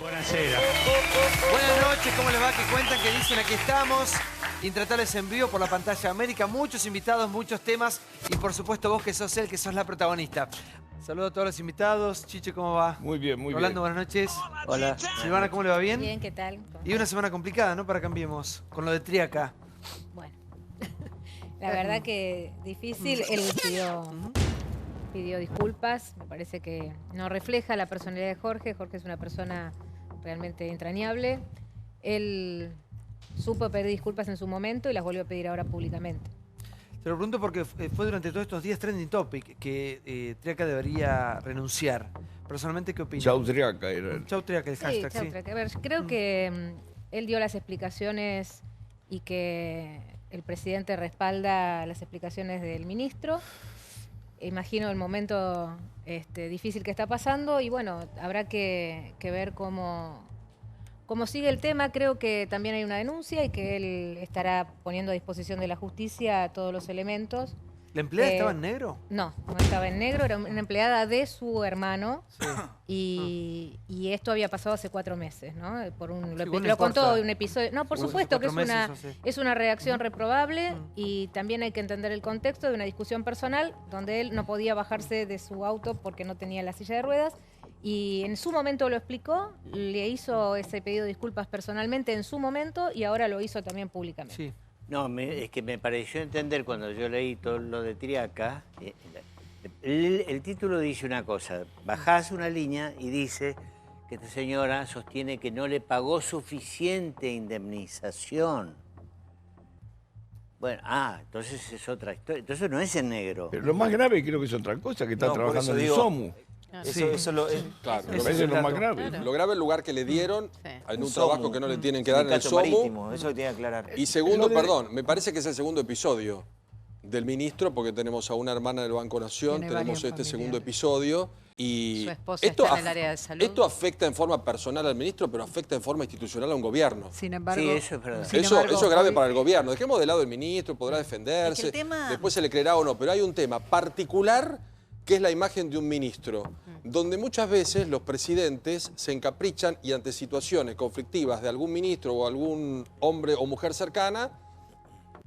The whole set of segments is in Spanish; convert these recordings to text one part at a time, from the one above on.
Buenas noches, ¿cómo les va? ¿Qué cuentan? ¿Qué dicen? Aquí estamos. Intratables en vivo por la pantalla de América. Muchos invitados, muchos temas. Y por supuesto vos que sos que sos la protagonista. Saludo a todos los invitados. Chiche, ¿cómo va? Muy bien, muy Rolando, bien. buenas noches. Hola. Silvana, ¿cómo le va? ¿Bien? Bien, ¿qué tal? Y una semana complicada, ¿no? Para Cambiemos. Con lo de Triaca. Bueno, la verdad que difícil. Él pidió disculpas. Me parece que no refleja la personalidad de Jorge. Jorge es una persona realmente entrañable. Él supo pedir disculpas en su momento y las volvió a pedir ahora públicamente. Te lo pregunto porque fue durante todos estos días trending topic que Triaca debería renunciar. Personalmente, ¿qué opinas? Chau Triaca era el... Chau Triaca, el hashtag, Chau, sí. Triaca. A ver, creo que él dio las explicaciones y que el presidente respalda las explicaciones del ministro. Imagino el momento difícil que está pasando y bueno, habrá que ver cómo sigue el tema. Creo que también hay una denuncia y que él estará poniendo a disposición de la justicia todos los elementos. ¿La empleada estaba en negro? No, no estaba en negro, era una empleada de su hermano. Sí. Y esto había pasado hace 4 meses, ¿no? bueno, Lo contó importa. un episodio. No, por Bueno, supuesto que hace 4 meses, es una reacción reprobable y también hay que entender el contexto de una discusión personal donde él no podía bajarse de su auto porque no tenía la silla de ruedas. Y en su momento lo explicó, le hizo ese pedido de disculpas personalmente en su momento y ahora lo hizo también públicamente. Sí. No, es que me pareció entender cuando yo leí todo lo de Triaca, el título dice una cosa, bajás una línea y dice que esta señora sostiene que no le pagó suficiente indemnización. Bueno, entonces es otra historia, entonces no es en negro. Pero lo más grave creo que es otra cosa, que está trabajando en el SOMU. Eso Claro, Me parece lo más grave. Claro. Lo grave es el lugar que le dieron en un SOMU, trabajo que no le tienen que dar en el Sindicato SOMU. Marítimo, eso tiene que aclarar. Y segundo, perdón, me parece que es el segundo episodio del ministro, porque tenemos a una hermana del Banco Nación, Tiene tenemos varios este familiares. segundo episodio. Y Su esposa está en el área de salud. Esto afecta en forma personal al ministro, pero afecta en forma institucional a un gobierno. Sin embargo, Sí, eso es verdad. Eso es grave para el gobierno. Dejemos de lado el ministro, podrá defenderse, Es que el tema- después se le creerá o no, pero hay un tema particular que es la imagen de un ministro, donde muchas veces los presidentes se encaprichan y ante situaciones conflictivas de algún ministro o algún hombre o mujer cercana,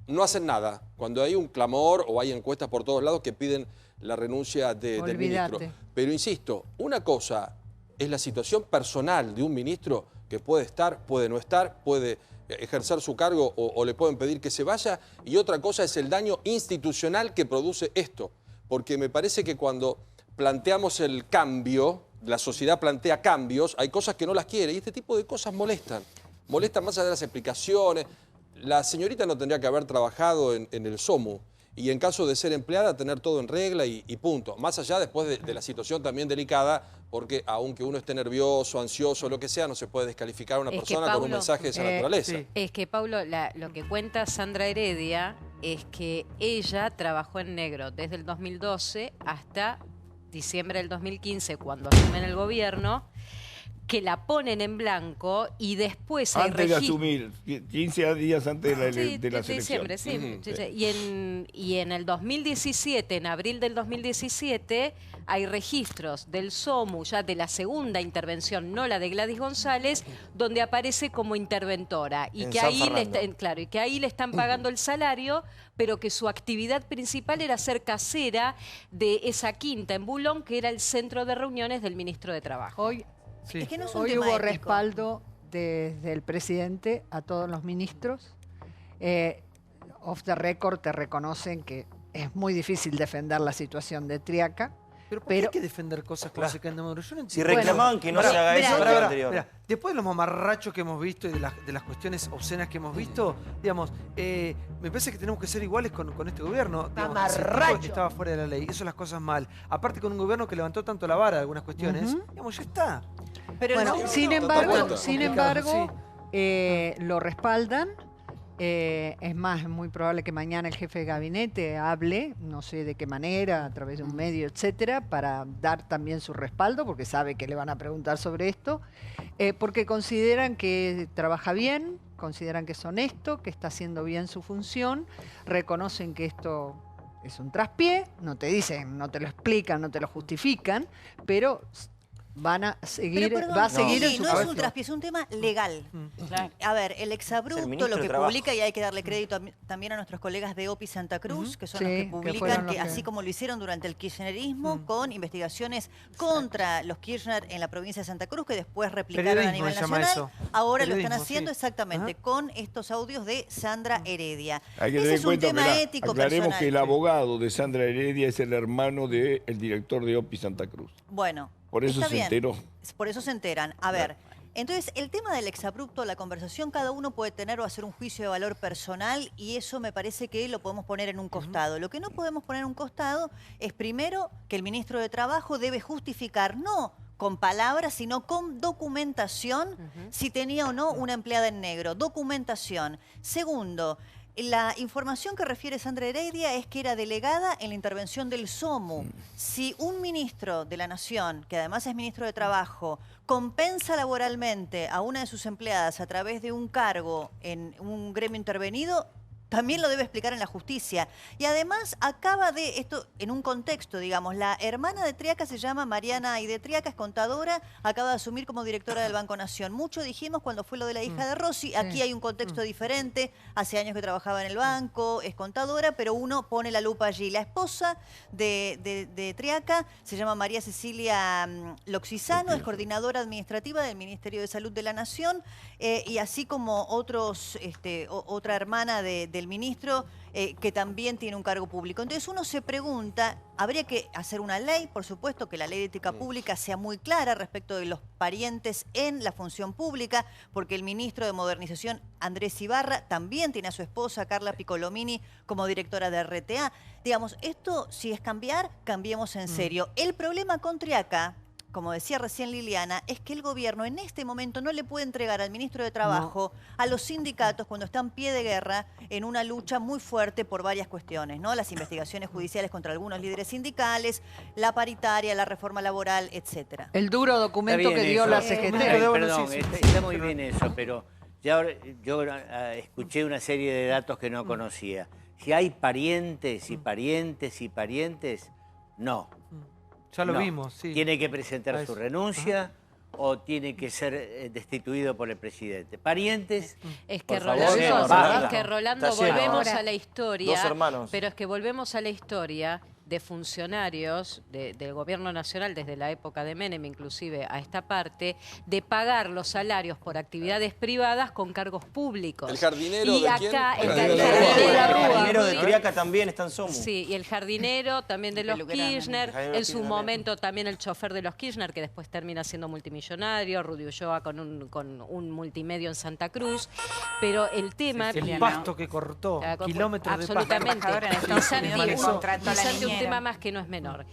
no hacen nada. Cuando hay un clamor o hay encuestas por todos lados que piden la renuncia del ministro. Pero insisto, una cosa es la situación personal de un ministro que puede estar, puede no estar, puede ejercer su cargo o le pueden pedir que se vaya, y otra cosa es el daño institucional que produce esto. Porque me parece que cuando planteamos el cambio, la sociedad plantea cambios, hay cosas que no las quiere y este tipo de cosas molestan. Molestan más allá de las explicaciones. La señorita no tendría que haber trabajado en el SOMU y en caso de ser empleada tener todo en regla y punto. Más allá después de la situación también delicada, porque aunque uno esté nervioso, ansioso, lo que sea, no se puede descalificar a una persona con un mensaje de esa naturaleza. sí. Es que, Paulo, lo que cuenta Sandra Heredia es que ella trabajó en negro desde el 2012 hasta diciembre del 2015, cuando asumen el gobierno, que la ponen en blanco y después hay Antes de asumir, 15 días antes de la de selección. diciembre, sí. Y en el 2017, en abril del 2017, hay registros del SOMU, ya de la segunda intervención, no la de Gladys González, donde aparece como interventora. Y En que San ahí Fernando. y que ahí le están pagando el salario, pero que su actividad principal era ser casera de esa quinta en Bulón, que era el centro de reuniones del ministro de Trabajo. Hoy, Sí. es que no es un tema hubo ético. Respaldo desde el presidente a todos los ministros. Off the record te reconocen que es muy difícil defender la situación de Triaca. Pero ¿por qué hay que defender cosas como se caen de maduro? Yo no Si entiendo. reclamaban que no se haga eso el el día anterior. Mirá, después de los mamarrachos que hemos visto y de las cuestiones obscenas que hemos visto, digamos, me parece que tenemos que ser iguales con este gobierno. Digamos, ese tipo estaba fuera de la ley, eso las cosas mal. Aparte con un gobierno que levantó tanto la vara de algunas cuestiones, digamos, ya está. Pero bueno, sin embargo, lo respaldan. Es más, es muy probable que mañana el jefe de gabinete hable, no sé de qué manera, a través de un medio, etcétera, para dar también su respaldo, porque sabe que le van a preguntar sobre esto, porque consideran que trabaja bien, consideran que es honesto, que está haciendo bien su función, reconocen que esto es un traspié, no te dicen, no te lo explican, no te lo justifican, pero van a seguir, Pero, perdón, va a seguir en su no es un traspié, es un tema legal. Claro. A ver, el exabrupto lo que publica, y hay que darle crédito también a nuestros colegas de OPI Santa Cruz, que son los que publican, así como lo hicieron durante el kirchnerismo, con investigaciones contra los Kirchner en la provincia de Santa Cruz, que después replicaron a nivel nacional. Ahora lo están haciendo exactamente con estos audios de Sandra Heredia. Hay que tener en cuenta, aclaremos que el abogado de Sandra Heredia es el hermano del director de OPI Santa Cruz. Bueno. Por eso se enteró. Por eso se enteran. A ver, entonces el tema del exabrupto, la conversación, cada uno puede tener o hacer un juicio de valor personal y eso me parece que lo podemos poner en un costado. Lo que no podemos poner en un costado es primero que el ministro de Trabajo debe justificar, no con palabras, sino con documentación, si tenía o no una empleada en negro. Documentación. Segundo, la información que refiere Sandra Heredia es que era delegada en la intervención del SOMU. Si un ministro de la Nación, que además es ministro de Trabajo, compensa laboralmente a una de sus empleadas a través de un cargo en un gremio intervenido, también lo debe explicar en la justicia. Y además acaba de, esto en un contexto, digamos, la hermana de Triaca se llama Mariana Aide Triaca, es contadora, acaba de asumir como directora del Banco Nación. Mucho dijimos cuando fue lo de la hija de Rossi, aquí hay un contexto diferente, hace años que trabajaba en el banco, es contadora, pero uno pone la lupa allí. La esposa de Triaca se llama María Cecilia Loxisano, es coordinadora administrativa del Ministerio de Salud de la Nación, y así como otros, otra hermana del ministro que también tiene un cargo público. Entonces uno se pregunta, habría que hacer una ley, por supuesto que la ley de ética pública sea muy clara respecto de los parientes en la función pública, porque el ministro de Modernización, Andrés Ibarra, también tiene a su esposa, Carla Piccolomini, como directora de RTA. Digamos, esto si es cambiar, cambiemos en serio. El problema con Triaca, como decía recién Liliana, es que el gobierno en este momento no le puede entregar al ministro de Trabajo, a los sindicatos, cuando están en pie de guerra, en una lucha muy fuerte por varias cuestiones, ¿no? Las investigaciones judiciales contra algunos líderes sindicales, la paritaria, la reforma laboral, etcétera. El duro documento que dio la CGT. Perdón, está muy bien eso, pero ya yo escuché una serie de datos que no conocía. Si hay parientes y parientes y parientes, no. Ya lo vimos, sí. Tiene que presentar su renuncia o tiene que ser destituido por el presidente. Parientes, es que Rolando, volvemos a la historia. Dos hermanos. Pero es que volvemos a la historia de funcionarios del gobierno nacional desde la época de Menem, inclusive a esta parte, de pagar los salarios por actividades privadas con cargos públicos. ¿El jardinero y de acá, quién? El jardinero de Triaca también está en SOMU. Sí, y el jardinero también de los Kirchner, en su momento también el chofer de los Kirchner, que después termina siendo multimillonario, Rudy Ulloa con un multimedio en Santa Cruz. Pero el tema... El pasto que cortó, kilómetros de pasto. Absolutamente. Un tema más que no es menor.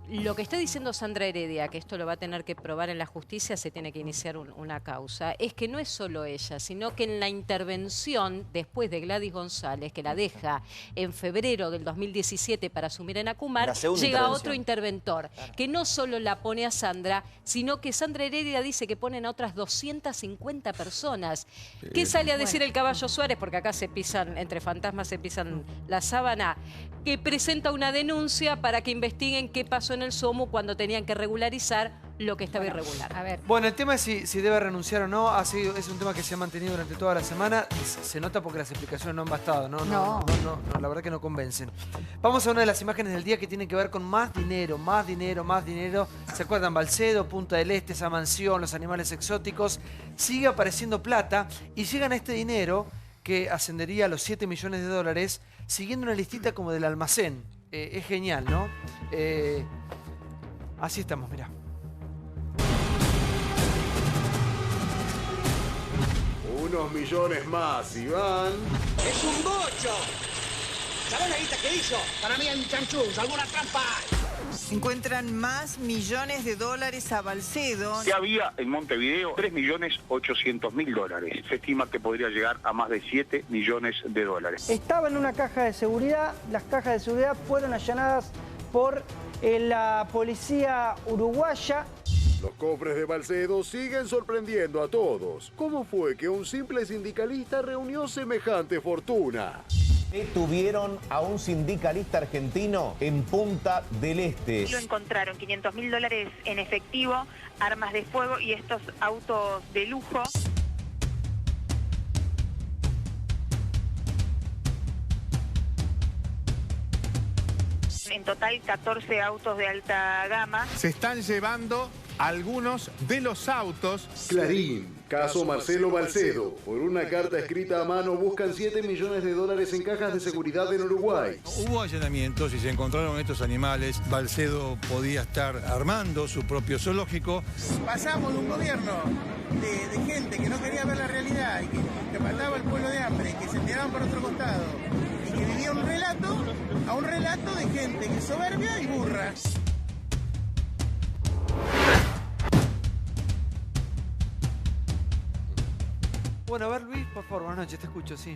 Lo que está diciendo Sandra Heredia, que esto lo va a tener que probar en la justicia, se tiene que iniciar una causa, es que no es solo ella, sino que en la intervención después de Gladys González, que la deja en febrero del 2017 para asumir en Acumar, llega otro interventor, que no solo la pone a Sandra, sino que Sandra Heredia dice que ponen a otras 250 personas. ¿Qué sale a decir el Caballo Suárez? Porque acá se pisan, entre fantasmas se pisan la sábana, que presenta una denuncia para que investiguen qué pasó en el SOMU cuando tenían que regularizar lo que estaba irregular. A ver. Bueno, el tema es si debe renunciar o no. Es un tema que se ha mantenido durante toda la semana. Se nota porque las explicaciones no han bastado. No, la verdad que no convencen. Vamos a una de las imágenes del día que tiene que ver con más dinero, más dinero, más dinero. ¿Se acuerdan? Balsedo, Punta del Este, esa mansión, los animales exóticos. Sigue apareciendo plata y llegan a este dinero que ascendería a los 7 millones de dólares siguiendo una listita como del almacén. Es genial, ¿no? Así estamos, mirá. Unos millones más, Iván. ¡Es un bocho! ¿Sabés la guita que hizo? Para mí hay un chanchullo, alguna trampa. Encuentran más millones de dólares a Balsedo. Ya había en Montevideo 3.800.000 dólares. Se estima que podría llegar a más de 7 millones de dólares. Estaba en una caja de seguridad. Las cajas de seguridad fueron allanadas por la policía uruguaya. Los cofres de Balsedo siguen sorprendiendo a todos. ¿Cómo fue que un simple sindicalista reunió semejante fortuna? Detuvieron a un sindicalista argentino en Punta del Este. Lo encontraron, $500.000 en efectivo, armas de fuego y estos autos de lujo. En total, 14 autos de alta gama. Se están llevando algunos de los autos. Clarín, caso Marcelo Balcedo. Por una carta escrita a mano buscan $7 millones en cajas de seguridad en Uruguay. Hubo allanamientos y se encontraron estos animales. Balcedo podía estar armando su propio zoológico. Pasamos de un gobierno de gente que no quería ver la realidad y que mataba al pueblo de hambre, que se tiraban por otro costado y que vivía un relato a un relato de gente que es soberbia y burra. Bueno, a ver, Luis, por favor, buenas noches, te escucho, sí.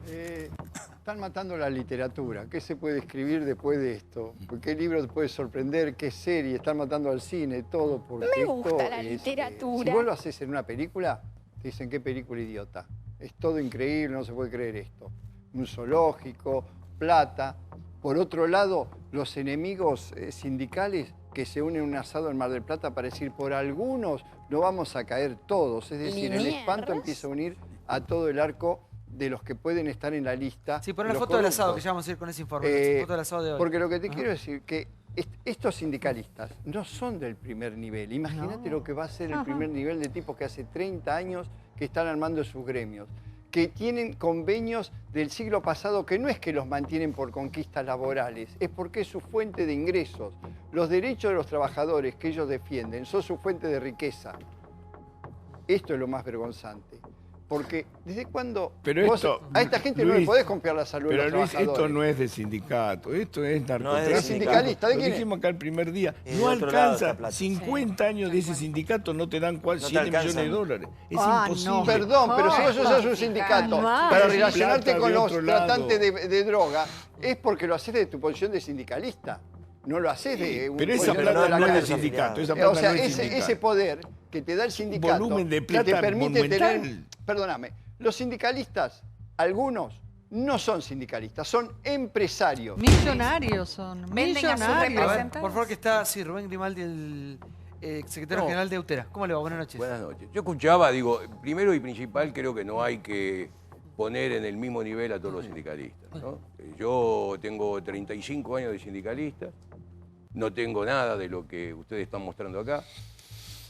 Están matando la literatura. ¿Qué se puede escribir después de esto? ¿Qué libro te puede sorprender? ¿Qué serie? Están matando al cine, todo. Porque me gusta la literatura. Si vos lo haces en una película, te dicen qué película idiota. Es todo increíble, no se puede creer esto. Un zoológico, plata. Por otro lado, los enemigos sindicales que se unen en un asado en Mar del Plata para decir, por algunos no vamos a caer todos. Es decir, el espanto empieza a unir a todo el arco de los que pueden estar en la lista. Sí, pon la foto del asado, que ya vamos a ir con ese informe. Foto del asado de hoy. Porque lo que te quiero decir que estos sindicalistas no son del primer nivel. Imagínate lo que va a ser el primer nivel de tipos que hace 30 años que están armando sus gremios, que tienen convenios del siglo pasado que no es que los mantienen por conquistas laborales, es porque es su fuente de ingresos. Los derechos de los trabajadores que ellos defienden son su fuente de riqueza. Esto es lo más vergonzante. Porque ¿desde cuándo a esta gente Luis, no le podés confiar la salud de los trabajadores? Pero Luis, esto no es de sindicato, esto es narcotráfico. No es sindicalista, ¿de quién es? Lo dijimos acá el primer día. No alcanza, 50 años de ese sindicato no te dan 7 millones de dólares. Es imposible. No. Perdón, pero si vos sos un sindicato para relacionarte con los tratantes de droga, es porque lo haces de tu posición de sindicalista. No lo haces de un... Pero esa plata no es del sindicato. O sea, ese poder que te da el sindicato, volumen de plata que te permite monumental. tener... Perdóname, los sindicalistas, algunos, no son sindicalistas, son empresarios. Millonarios son, millonarios. A ver, por favor, que está, sí, Rubén Grimaldi, el secretario general de Autera. ¿Cómo le va? Buenas noches. Buenas noches. Yo escuchaba, digo, primero y principal, creo que no hay que poner en el mismo nivel a todos los sindicalistas, ¿no? Yo tengo 35 años de sindicalista, no tengo nada de lo que ustedes están mostrando acá.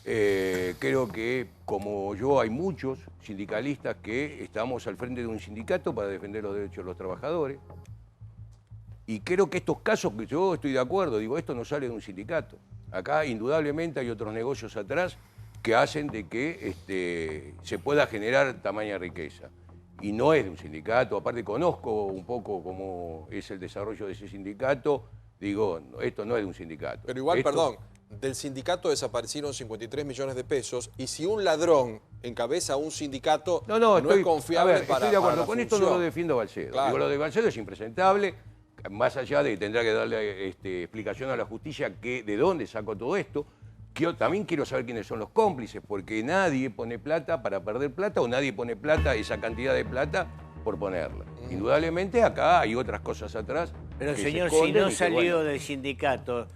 Creo que, como yo, hay muchos sindicalistas que estamos al frente de un sindicato para defender los derechos de los trabajadores. Y creo que estos casos, que yo estoy de acuerdo, digo, esto no sale de un sindicato. Acá, indudablemente, hay otros negocios atrás que hacen de que se pueda generar tamaña riqueza. Y no es de un sindicato, aparte conozco un poco cómo es el desarrollo de ese sindicato, digo, esto no es de un sindicato. Pero igual, perdón, del sindicato desaparecieron 53 millones de pesos y si un ladrón encabeza un sindicato, no es confiable estoy de acuerdo, con esto no lo defiendo a Balcedo. Claro. Digo, lo de Balcedo es impresentable, más allá de que tendrá que darle explicación a la justicia de dónde sacó todo esto. También quiero saber quiénes son los cómplices, porque nadie pone plata para perder plata o nadie pone plata, esa cantidad de plata, por ponerla. Indudablemente acá hay otras cosas atrás. Pero señor, si no salió del sindicato,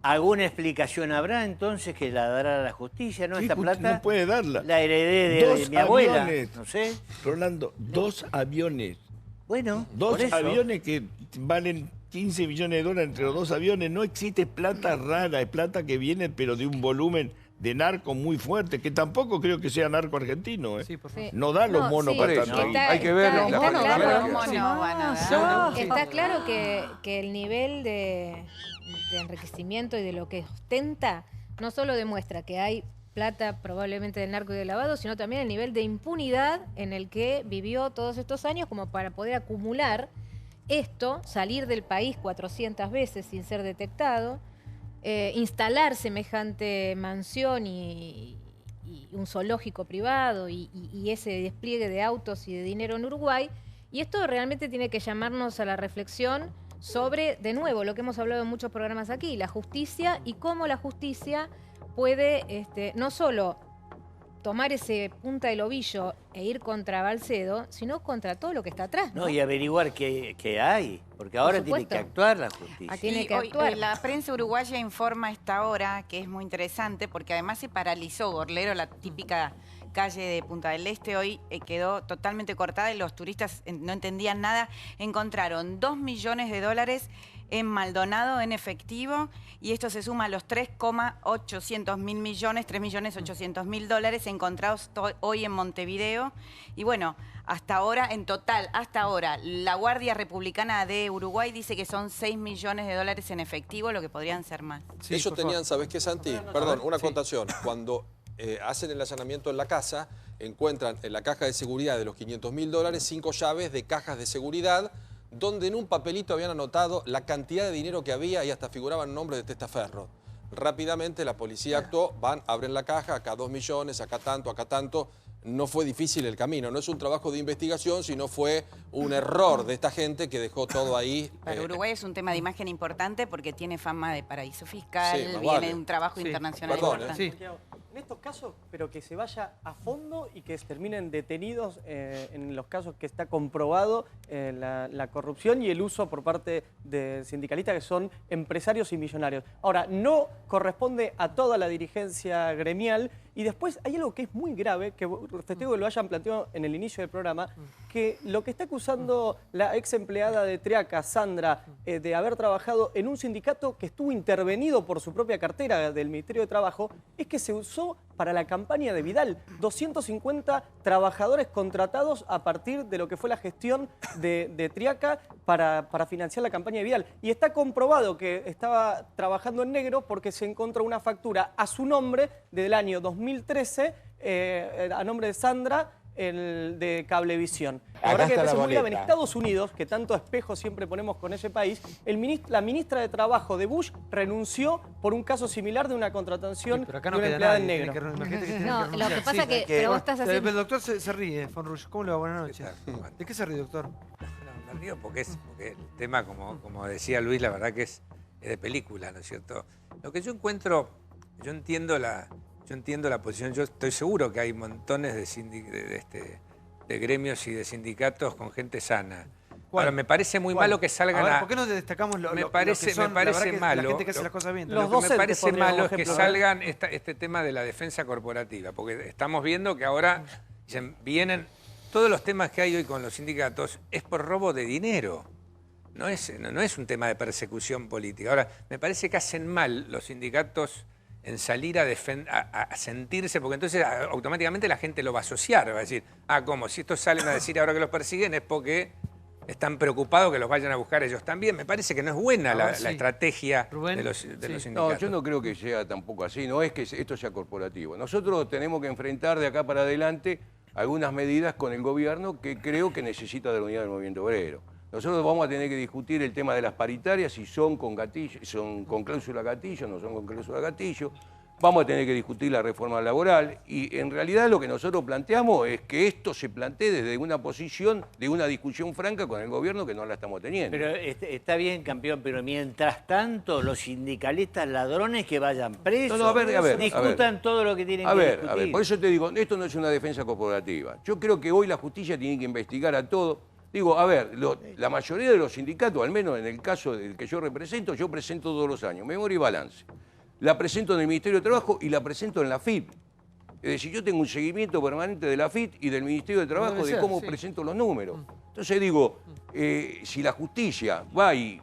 ¿alguna explicación habrá entonces que la dará la justicia? ¿No? Esta plata no puede darla. La heredé de mi abuela. No sé. Rolando, 2 aviones. Bueno, 2 aviones que valen 15 millones de dólares entre los 2 aviones. No existe plata rara, es plata que viene pero de un volumen de narco muy fuerte, que tampoco creo que sea narco argentino. Sí, por favor. No da los monos para tanto ahí. Hay que ver. Está claro que el nivel de enriquecimiento y de lo que ostenta no solo demuestra que hay plata probablemente del narco y del lavado, sino también el nivel de impunidad en el que vivió todos estos años como para poder acumular esto, salir del país 400 veces sin ser detectado, instalar semejante mansión y un zoológico privado y ese despliegue de autos y de dinero en Uruguay. Y esto realmente tiene que llamarnos a la reflexión sobre, de nuevo, lo que hemos hablado en muchos programas aquí, la justicia y cómo la justicia puede no solo tomar ese punta del ovillo e ir contra Balcedo, sino contra todo lo que está atrás. No, y averiguar qué hay, porque ahora tiene que actuar la justicia. Tiene que hoy, actuar. la prensa uruguaya informa a esta hora, que es muy interesante, porque además se paralizó Gorlero, la típica calle de Punta del Este, hoy quedó totalmente cortada y los turistas no entendían nada. Encontraron $2 millones en Maldonado en efectivo, y esto se suma a los 3,800 mil millones, $3.800.000 encontrados hoy en Montevideo. Y bueno, hasta ahora, en total, hasta ahora, la Guardia Republicana de Uruguay dice que son $6 millones en efectivo, lo que podrían ser más. Sí, ellos tenían, ¿sabés qué, Santi? Perdón, una acotación. Cuando hacen el allanamiento en la casa, encuentran en la caja de seguridad de los $500.000 5 llaves de cajas de seguridad, donde en un papelito habían anotado la cantidad de dinero que había y hasta figuraban nombres de testaferro. Rápidamente la policía actuó, abren la caja, acá 2 millones, acá tanto. No fue difícil el camino, no es un trabajo de investigación, sino fue un error de esta gente que dejó todo ahí. Para Uruguay es un tema de imagen importante porque tiene fama de paraíso fiscal, Sí, más viene vale. de un trabajo Sí, internacional perdón, importante. En estos casos, pero que se vaya a fondo y que terminen detenidos en los casos que está comprobado la corrupción y el uso por parte de sindicalistas que son empresarios y millonarios. Ahora, no corresponde a toda la dirigencia gremial. Y después hay algo que es muy grave, que festejo que lo hayan planteado en el inicio del programa, que lo que está acusando la ex empleada de Triaca, Sandra, de haber trabajado en un sindicato que estuvo intervenido por su propia cartera del Ministerio de Trabajo, es que se usó para la campaña de Vidal. 250 trabajadores contratados a partir de lo que fue la gestión de Triaca para financiar la campaña de Vidal. Y está comprobado que estaba trabajando en negro porque se encontró una factura a su nombre del año 2013, a nombre de Sandra, de Cablevisión. La verdad que me parece muy grave. En Estados Unidos, que tanto espejo siempre ponemos con ese país, la ministra de Trabajo de Bush renunció por un caso similar de una contratación de una empleada en negro. No, lo que pasa que pero vos estás haciendo... El doctor se ríe, Fonrush. ¿Cómo le va? Buenas noches. ¿De qué se ríe, doctor? No, me río porque el tema, como decía Luis, la verdad que es de película, ¿no es cierto? Lo que yo encuentro, yo entiendo la posición, yo estoy seguro que hay montones de gremios y de sindicatos con gente sana. Ahora, me parece muy malo que salgan a... ¿Por qué no destacamos lo me que parece son, la malo, gente que hace las cosas bien? Lo que me parece malo es que salgan este tema de la defensa corporativa, porque estamos viendo que ahora vienen todos los temas que hay hoy con los sindicatos es por robo de dinero. No es un tema de persecución política. Ahora, me parece que hacen mal los sindicatos en salir a sentirse, porque entonces automáticamente la gente lo va a asociar, va a decir, ¿cómo? Si estos salen a decir ahora que los persiguen es porque están preocupados que los vayan a buscar ellos también. Me parece que no es buena la estrategia de los sindicatos. No, yo no creo que sea tampoco así, no es que esto sea corporativo. Nosotros tenemos que enfrentar de acá para adelante algunas medidas con el gobierno que creo que necesita de la unidad del movimiento obrero. Nosotros vamos a tener que discutir el tema de las paritarias, si son con gatillo, son con cláusula gatillo, no son con cláusula gatillo. Vamos a tener que discutir la reforma laboral y en realidad lo que nosotros planteamos es que esto se plantee desde una posición de una discusión franca con el gobierno que no la estamos teniendo. Pero está bien, campeón, pero mientras tanto los sindicalistas ladrones que vayan presos, discutan todo lo que tienen que discutir. A ver, por eso te digo, esto no es una defensa corporativa. Yo creo que hoy la justicia tiene que investigar a todo. Digo, a ver, la mayoría de los sindicatos, al menos en el caso del que yo represento, yo presento todos los años, memoria y balance. La presento en el Ministerio de Trabajo y la presento en la FIP. Es decir, yo tengo un seguimiento permanente de la FIP y del Ministerio de Trabajo de cómo presento los números. Entonces digo, si la justicia va y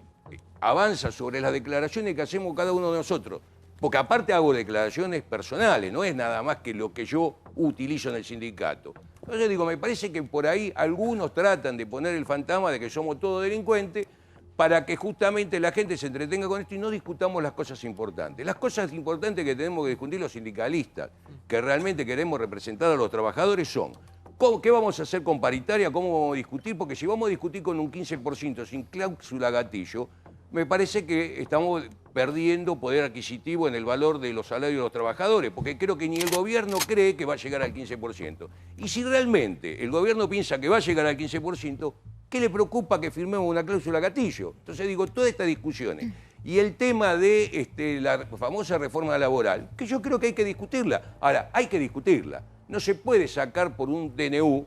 avanza sobre las declaraciones que hacemos cada uno de nosotros, porque aparte hago declaraciones personales, no es nada más que lo que yo utilizo en el sindicato. Entonces digo, me parece que por ahí algunos tratan de poner el fantasma de que somos todos delincuentes para que justamente la gente se entretenga con esto y no discutamos las cosas importantes. Las cosas importantes que tenemos que discutir los sindicalistas, que realmente queremos representar a los trabajadores, son ¿qué vamos a hacer con paritaria? ¿Cómo vamos a discutir? Porque si vamos a discutir con un 15% sin cláusula gatillo, me parece que estamos perdiendo poder adquisitivo en el valor de los salarios de los trabajadores, porque creo que ni el gobierno cree que va a llegar al 15%. Y si realmente el gobierno piensa que va a llegar al 15%, ¿qué le preocupa que firmemos una cláusula gatillo? Entonces digo, todas estas discusiones. Y el tema de la famosa reforma laboral, que yo creo que hay que discutirla. Ahora, hay que discutirla. no se puede sacar por un DNU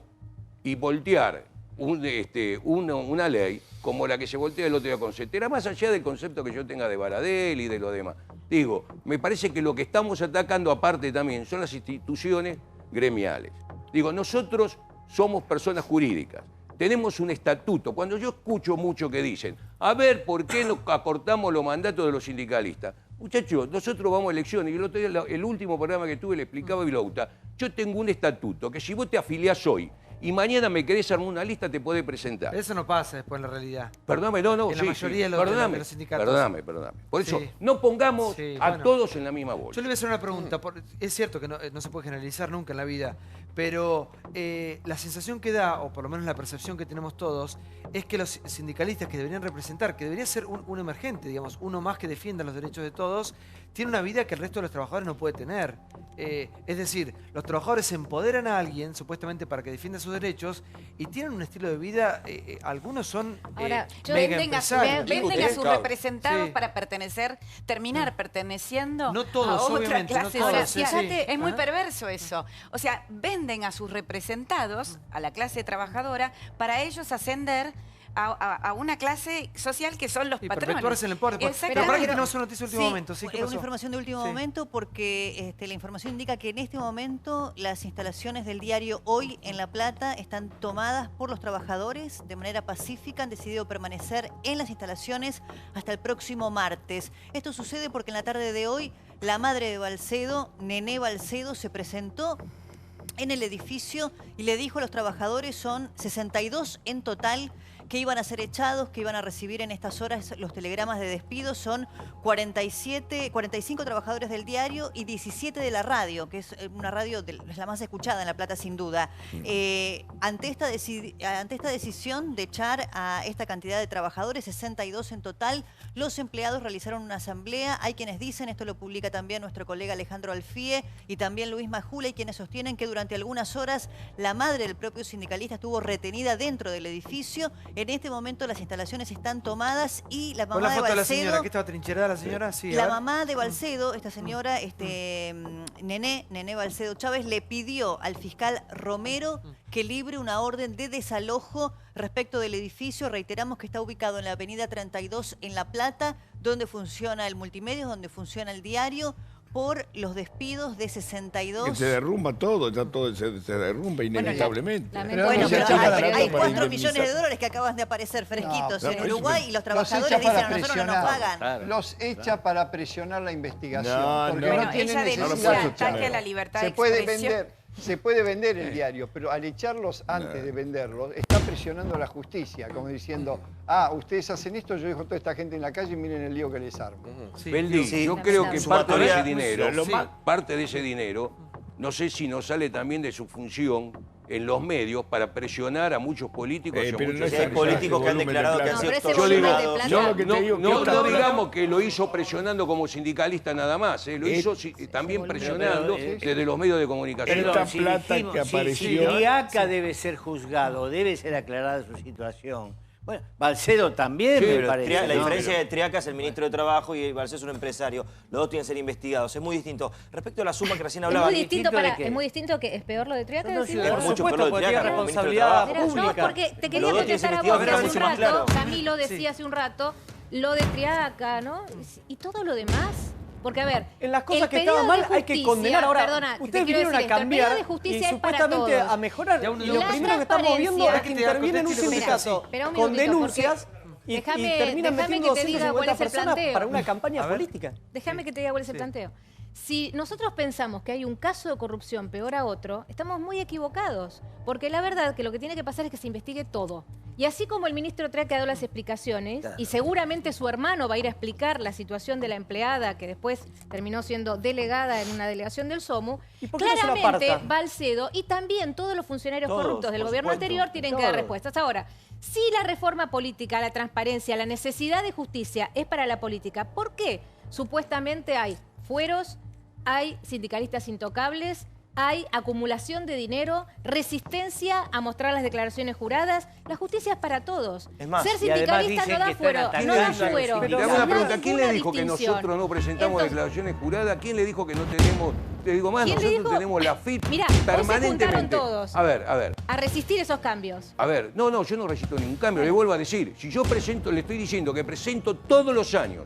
y voltear una ley como la que se voltea el otro día con Cetera, más allá del concepto que yo tenga de Baradel y de lo demás. Digo, me parece que lo que estamos atacando aparte también son las instituciones gremiales. Digo, nosotros somos personas jurídicas, tenemos un estatuto. Cuando yo escucho mucho que dicen, a ver, ¿por qué no acortamos los mandatos de los sindicalistas? Muchachos, nosotros vamos a elecciones, y el otro día, el último programa que tuve le explicaba a Vilouta, yo tengo un estatuto que si vos te afiliás hoy y mañana me querés armar una lista, te podés presentar. Eso no pasa después en la realidad. Perdóname, no, en la mayoría de los sindicatos. Perdóname. Por eso, no pongamos a todos en la misma bolsa. Yo le voy a hacer una pregunta. Es cierto que no se puede generalizar nunca en la vida, pero la sensación que da, o por lo menos la percepción que tenemos todos, es que los sindicalistas que deberían representar, que debería ser un emergente, digamos, uno más que defienda los derechos de todos, tiene una vida que el resto de los trabajadores no puede tener. Es decir, los trabajadores empoderan a alguien, supuestamente para que defienda sus derechos, y tienen un estilo de vida, algunos son venden a sus representados para terminar perteneciendo no todos, a otra obviamente, clase no todos, social. Es muy perverso eso. O sea, venden a sus representados, a la clase trabajadora, para ellos ascender a una clase social que son los patrones. Perpetuarse en el poder. Pero para que tenemos una noticia de último momento. ¿Sí? Una información de último momento porque la información indica que en este momento las instalaciones del diario Hoy en La Plata están tomadas por los trabajadores de manera pacífica. Han decidido permanecer en las instalaciones hasta el próximo martes. Esto sucede porque en la tarde de hoy la madre de Balcedo, Nené Balcedo, se presentó en el edificio y le dijo a los trabajadores, son 62 en total, que iban a ser echados, que iban a recibir en estas horas los telegramas de despido. Son 45 trabajadores del diario y 17 de la radio, que es una radio es la más escuchada en La Plata sin duda. Ante esta decisión de echar a esta cantidad de trabajadores, 62 en total, los empleados realizaron una asamblea. Hay quienes dicen, esto lo publica también nuestro colega Alejandro Alfie y también Luis Majula, y quienes sostienen que durante algunas horas la madre del propio sindicalista estuvo retenida dentro del edificio. En este momento las instalaciones están tomadas y la mamá de Balcedo... la señora, que estaba trincherada la señora, sí. La mamá de Balcedo, esta señora, Nené Balcedo Chávez, le pidió al fiscal Romero que libre una orden de desalojo respecto del edificio. Reiteramos que está ubicado en la avenida 32 en La Plata, donde funciona el multimedia, donde funciona el diario, por los despidos de 62... Que se derrumba todo, ya todo se derrumba inevitablemente. Pero hay 4 millones de dólares que acaban de aparecer fresquitos en Uruguay y los trabajadores dicen, a nosotros no nos pagan. Claro. Los echa para presionar la investigación. Porque no tienen necesidad. Ataque a la libertad de expresión. Se puede vender el diario, pero al echarlos antes de venderlo, está presionando a la justicia, como diciendo, ustedes hacen esto, yo dejo a toda esta gente en la calle y miren el lío que les armo. Beldi, yo creo que parte de ese dinero, no sé si no sale también de su función en los medios para presionar a muchos políticos. Pero no hay políticos que han declarado que han sido extorsionados. No digamos que lo hizo presionando como sindicalista nada más, lo hizo también presionando desde los medios de comunicación. Esta plata que apareció... Si Triaca debe ser juzgado, debe ser aclarada su situación. Bueno, Balcedo también, me parece. La diferencia de Triaca es el ministro de Trabajo y Balcedo es un empresario. Los dos tienen que ser investigados. Es muy distinto. Respecto a la suma que recién hablaba... Es muy distinto que es peor lo de Triaca. Es mucho peor lo de Triaca como ministro de Trabajo. No, porque te quería contestar a vos hace un rato, Camilo decía hace un rato, lo de Triaca, ¿no? Y todo lo demás... Porque, a ver, en las cosas que estaban mal hay que condenar. Ahora, perdona, ustedes vinieron a cambiar y supuestamente a mejorar. Y lo primero que estamos viendo es que intervienen un sindicato con denuncias y terminan metiendo 150 personas para una campaña política. Déjame que te diga cuál es el planteo. Si nosotros pensamos que hay un caso de corrupción peor a otro, estamos muy equivocados. Porque la verdad que lo que tiene que pasar es que se investigue todo. Y así como el ministro Triaca ha dado las explicaciones, y seguramente su hermano va a ir a explicar la situación de la empleada que después terminó siendo delegada en una delegación del SOMU, claramente Balcedo y también todos los funcionarios corruptos del gobierno anterior tienen que dar respuestas. Ahora, si la reforma política, la transparencia, la necesidad de justicia es para la política, ¿por qué supuestamente hay fueros, hay sindicalistas intocables, hay acumulación de dinero, resistencia a mostrar las declaraciones juradas. La justicia es para todos. Es más, ser y además sindicalista dicen no da que están fuero. atacando No da a los fuero. Pero sindicatos. hago una pregunta, ¿quién ninguna le dijo que distinción. nosotros no presentamos Entonces, declaraciones juradas? ¿Quién le dijo que no tenemos? Te digo más, ¿quién le nosotros dijo? tenemos la FIP Mirá, hoy se permanentemente. juntaron todos. A ver. A resistir esos cambios. A ver, no, yo no resisto ningún cambio, le vuelvo a decir, si yo presento, le estoy diciendo que presento todos los años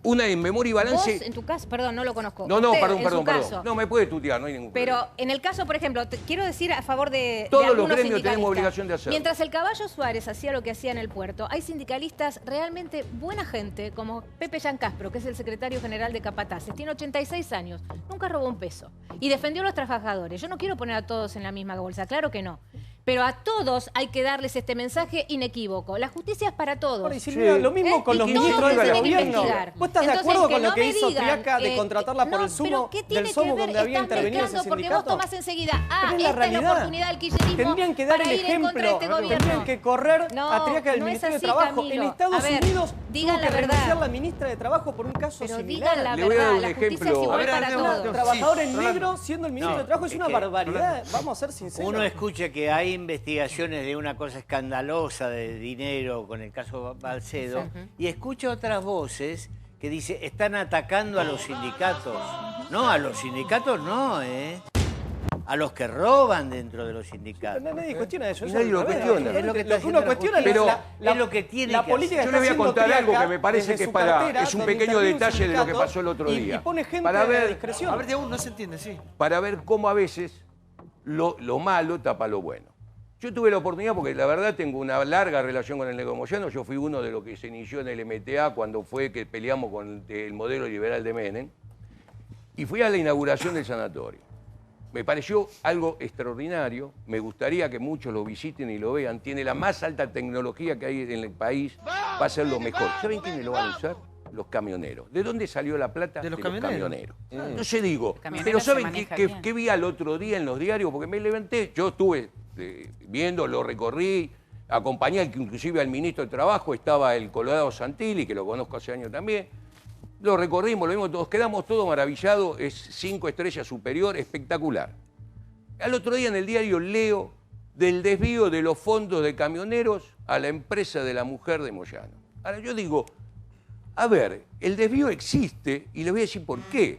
una en memoria y balance... Vos, en tu caso, perdón, no lo conozco. No, Usted, perdón, en su perdón. caso. No, me puede tutear, no hay ningún problema. Pero en el caso, por ejemplo, quiero decir a favor de Todos los algunos gremios tenemos sindicalistas. obligación de hacerlo. Mientras el Caballo Suárez hacía lo que hacía en el puerto, hay sindicalistas realmente buena gente, como Pepe Giancastro, que es el secretario general de Capataces. Tiene 86 años, nunca robó un peso. Y defendió a los trabajadores. Yo no quiero poner a todos en la misma bolsa, claro que no. Pero a todos hay que darles este mensaje inequívoco. La justicia es para todos. Ahora, y Silvia, lo mismo con los ministros del gobierno. ¿Vos estás de acuerdo con lo que hizo Triaca de contratarla por el sumo del SOMO donde había intervenido ese sindicato? Porque vos tomás enseguida, Pero es la esta es la realidad. oportunidad del kirchnerismo Tendrían que dar para el ir en contra de ejemplo, este gobierno. tendrían que correr No, a Triaca del no es Ministerio así, de Trabajo. Camilo. En Estados A ver, Unidos digan tuvo la que verdad. renunciar la ministra de Trabajo por un caso Pero similar. digan la Le voy a dar verdad, un la justicia es ejemplo. igual para todos. Trabajador en Rolando. negro siendo el ministro No, de Trabajo es es una que- barbaridad. Vamos a ser sinceros. Uno escucha que hay investigaciones de una cosa escandalosa de dinero con el caso Balcedo y escucha otras voces que dice están atacando a los sindicatos. No, a los sindicatos no, a los que roban dentro de los sindicatos. Nadie cuestiona eso. Y eso nadie lo al revés. cuestiona. Es lo que está Lo que haciendo uno la cuestiona justicia. es Es lo que tiene la que política Yo que le voy a está contar haciendo algo que me parece desde que es su para, cartera, es un donde pequeño interviene un detalle de lo que sindicato pasó el otro y día. pone gente Para a ver, discreción. A ver, de aún no se entiende, sí. para ver cómo a veces lo malo tapa lo bueno. Yo tuve la oportunidad, porque la verdad tengo una larga relación con el Negro Moyano. Yo fui uno de los que se inició en el MTA cuando fue que peleamos con el modelo liberal de Menem. Y fui a la inauguración del sanatorio. Me pareció algo extraordinario. Me gustaría que muchos lo visiten y lo vean. Tiene la más alta tecnología que hay en el país. Va a ser lo mejor. ¿Saben quiénes lo van a usar? Los camioneros. ¿De dónde salió la plata? De los camioneros. Entonces digo, camionero pero se ¿saben maneja qué bien. vi al otro día en los diarios? Porque me levanté, yo estuve viendo, lo recorrí, acompañé inclusive al ministro de Trabajo, estaba el Colorado Santilli, que lo conozco hace años también. Lo recorrimos, lo vimos todos, quedamos todos maravillados, es 5 estrellas superior, espectacular. Al otro día en el diario leo del desvío de los fondos de camioneros a la empresa de la mujer de Moyano. Ahora yo digo, a ver, el desvío existe y les voy a decir por qué.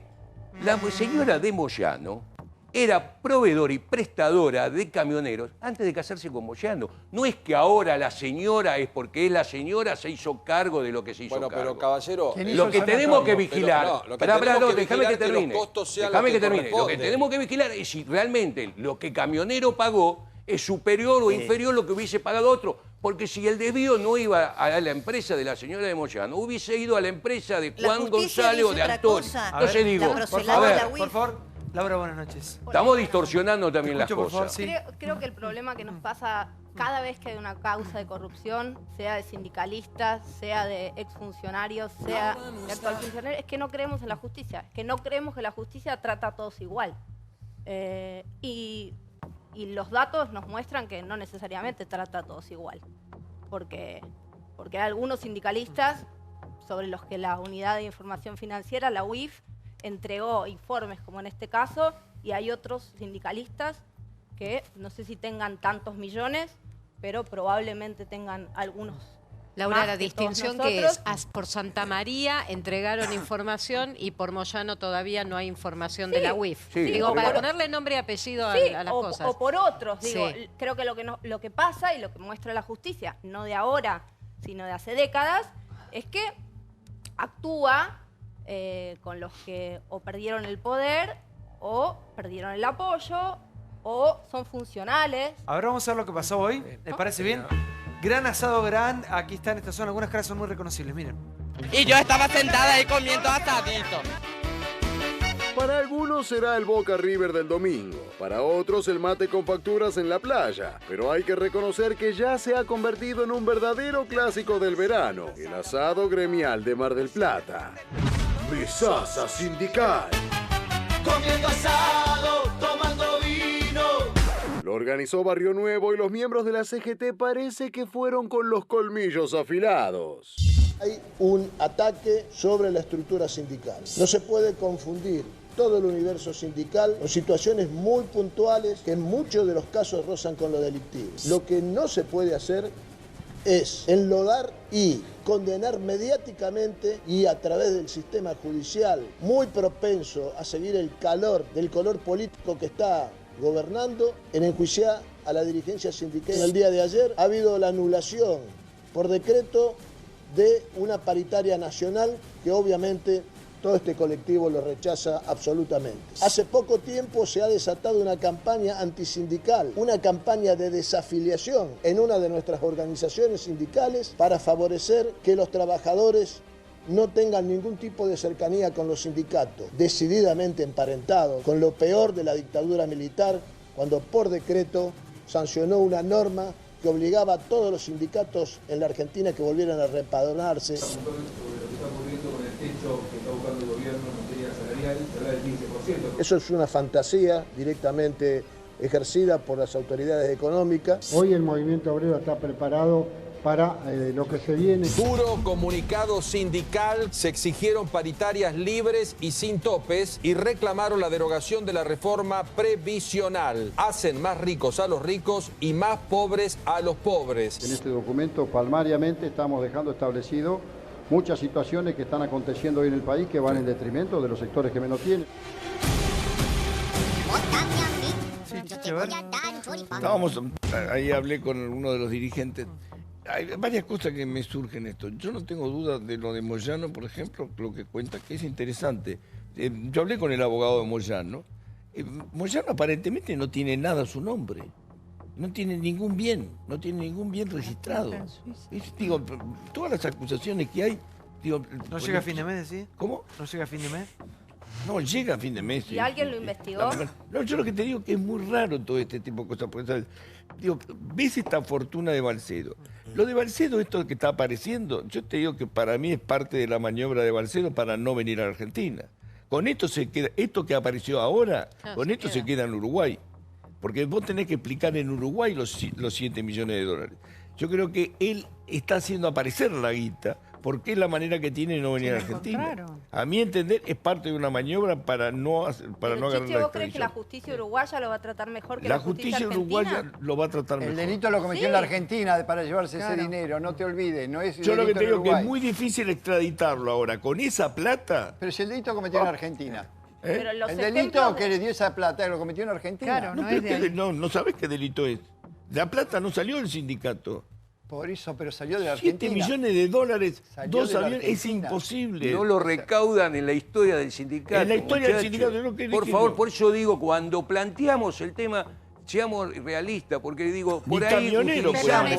La señora de Moyano era proveedora y prestadora de camioneros antes de casarse con Moyano. No es que ahora la señora, es porque es la señora, se hizo cargo de lo que se hizo Bueno, cargo. pero caballero... Lo que tenemos que vigilar... Déjame que termine. Los costos sean Déjame los que termine. Lo que corresponden. tenemos que vigilar es si realmente lo que camionero pagó es superior o inferior a lo que hubiese pagado otro. Porque si el desvío no iba a la empresa de la señora de Moyano, hubiese ido a la empresa de La Juan justicia González o dice de otra Antonio. cosa. Entonces digo, La a procelada ver, de la UIF. Por favor, Laura, buenas noches. estamos distorsionando también las Escucho, por favor, cosas. sí. Creo que el problema que nos pasa cada vez que hay una causa de corrupción, sea de sindicalistas, sea de exfuncionarios, sea de actual funcionario, es que no creemos en la justicia, es que no creemos que la justicia trata a todos igual. Y los datos nos muestran que no necesariamente trata a todos igual, porque hay algunos sindicalistas sobre los que la Unidad de Información Financiera, la UIF, entregó informes como en este caso, y hay otros sindicalistas que no sé si tengan tantos millones, pero probablemente tengan algunos. Laura, más la que todos distinción que nosotros. es, por Santa María entregaron información y por Moyano todavía no hay información de Sí, la UIF. sí, Digo, para por- ponerle nombre y apellido Sí, a las o, cosas. o por otros, digo, Sí. creo que lo que pasa y lo que muestra la justicia, no de ahora, sino de hace décadas, es que actúa con los que o perdieron el poder o perdieron el apoyo o son funcionales. A ver, vamos a ver lo que pasó hoy. ¿Les parece bien? Gran asado gran. Aquí está en esta zona. Algunas caras son muy reconocibles. Miren. Y yo estaba sentada ahí comiendo asadito. Para algunos será el Boca River del domingo, para otros el mate con facturas en la playa, pero hay que reconocer que ya se ha convertido en un verdadero clásico del verano, el asado gremial de Mar del Plata. Mesaza sindical. Comiendo asado, tomando vino. Lo organizó Barrio Nuevo y los miembros de la CGT parece que fueron con los colmillos afilados. Hay un ataque sobre la estructura sindical. No se puede confundir todo el universo sindical, con situaciones muy puntuales que en muchos de los casos rozan con lo delictivo. Lo que no se puede hacer es enlodar y condenar mediáticamente y a través del sistema judicial muy propenso a seguir el calor del color político que está gobernando, en enjuiciar a la dirigencia sindical. En el día de ayer ha habido la anulación por decreto de una paritaria nacional que obviamente todo este colectivo lo rechaza absolutamente. Hace poco tiempo se ha desatado una campaña antisindical, una campaña de desafiliación en una de nuestras organizaciones sindicales para favorecer que los trabajadores no tengan ningún tipo de cercanía con los sindicatos, decididamente emparentados con lo peor de la dictadura militar, cuando por decreto sancionó una norma que obligaba a todos los sindicatos en la Argentina que volvieran a repadronarse. Eso es una fantasía directamente ejercida por las autoridades económicas. Hoy el movimiento obrero está preparado para lo que se viene. Duro comunicado sindical, se exigieron paritarias libres y sin topes y reclamaron la derogación de la reforma previsional. Hacen más ricos a los ricos y más pobres a los pobres. En este documento palmariamente estamos dejando establecido muchas situaciones que están aconteciendo hoy en el país que van en detrimento de los sectores que menos tienen. Ahí hablé con uno de los dirigentes. Hay varias cosas que me surgen esto. Yo no tengo duda de lo de Moyano, por ejemplo, lo que cuenta, que es interesante. Yo hablé con el abogado de Moyano. Moyano aparentemente no tiene nada a su nombre. No tiene ningún bien, registrado. Digo, todas las acusaciones que hay... Digo, ¿No llega a fin de mes, decís? ¿Cómo? ¿No llega a fin de mes? No, llega a fin de mes. ¿Y alguien lo investigó? No, yo lo que te digo es que es muy raro todo este tipo de cosas. Porque, ¿sabes? Digo, ves esta fortuna de Balcedo. Lo de Balcedo, esto que está apareciendo, yo te digo que para mí es parte de la maniobra de Balcedo para no venir a la Argentina. Con esto se queda, esto que apareció ahora, con esto se queda en Uruguay. Porque vos tenés que explicar en Uruguay los 7 millones de dólares. Yo creo que él está haciendo aparecer la guita porque es la manera que tiene de no venir a Argentina. A mi entender, es parte de una maniobra para no agarrar la extradición. ¿Vos crees que la justicia uruguaya lo va a tratar mejor que la justicia argentina? uruguaya lo va a tratar mejor. El delito lo cometió en la Argentina para llevarse ese dinero, no te olvides. No es Yo lo que te digo es que es muy difícil extraditarlo ahora. Con esa plata... Pero si el delito cometió en Argentina. Pero los el delito que le dio esa plata lo cometió en Argentina. Claro, no sabes qué delito es. La plata no salió del sindicato. Por eso, pero salió de la Argentina. 7 millones de dólares, Salió 2 de la aviones, es Argentina. imposible. No lo recaudan en la historia del sindicato. En la historia del muchachos. sindicato, es lo que Por dije favor, yo. por eso digo, cuando planteamos el tema, seamos realistas, porque digo, por ahí... Perdone,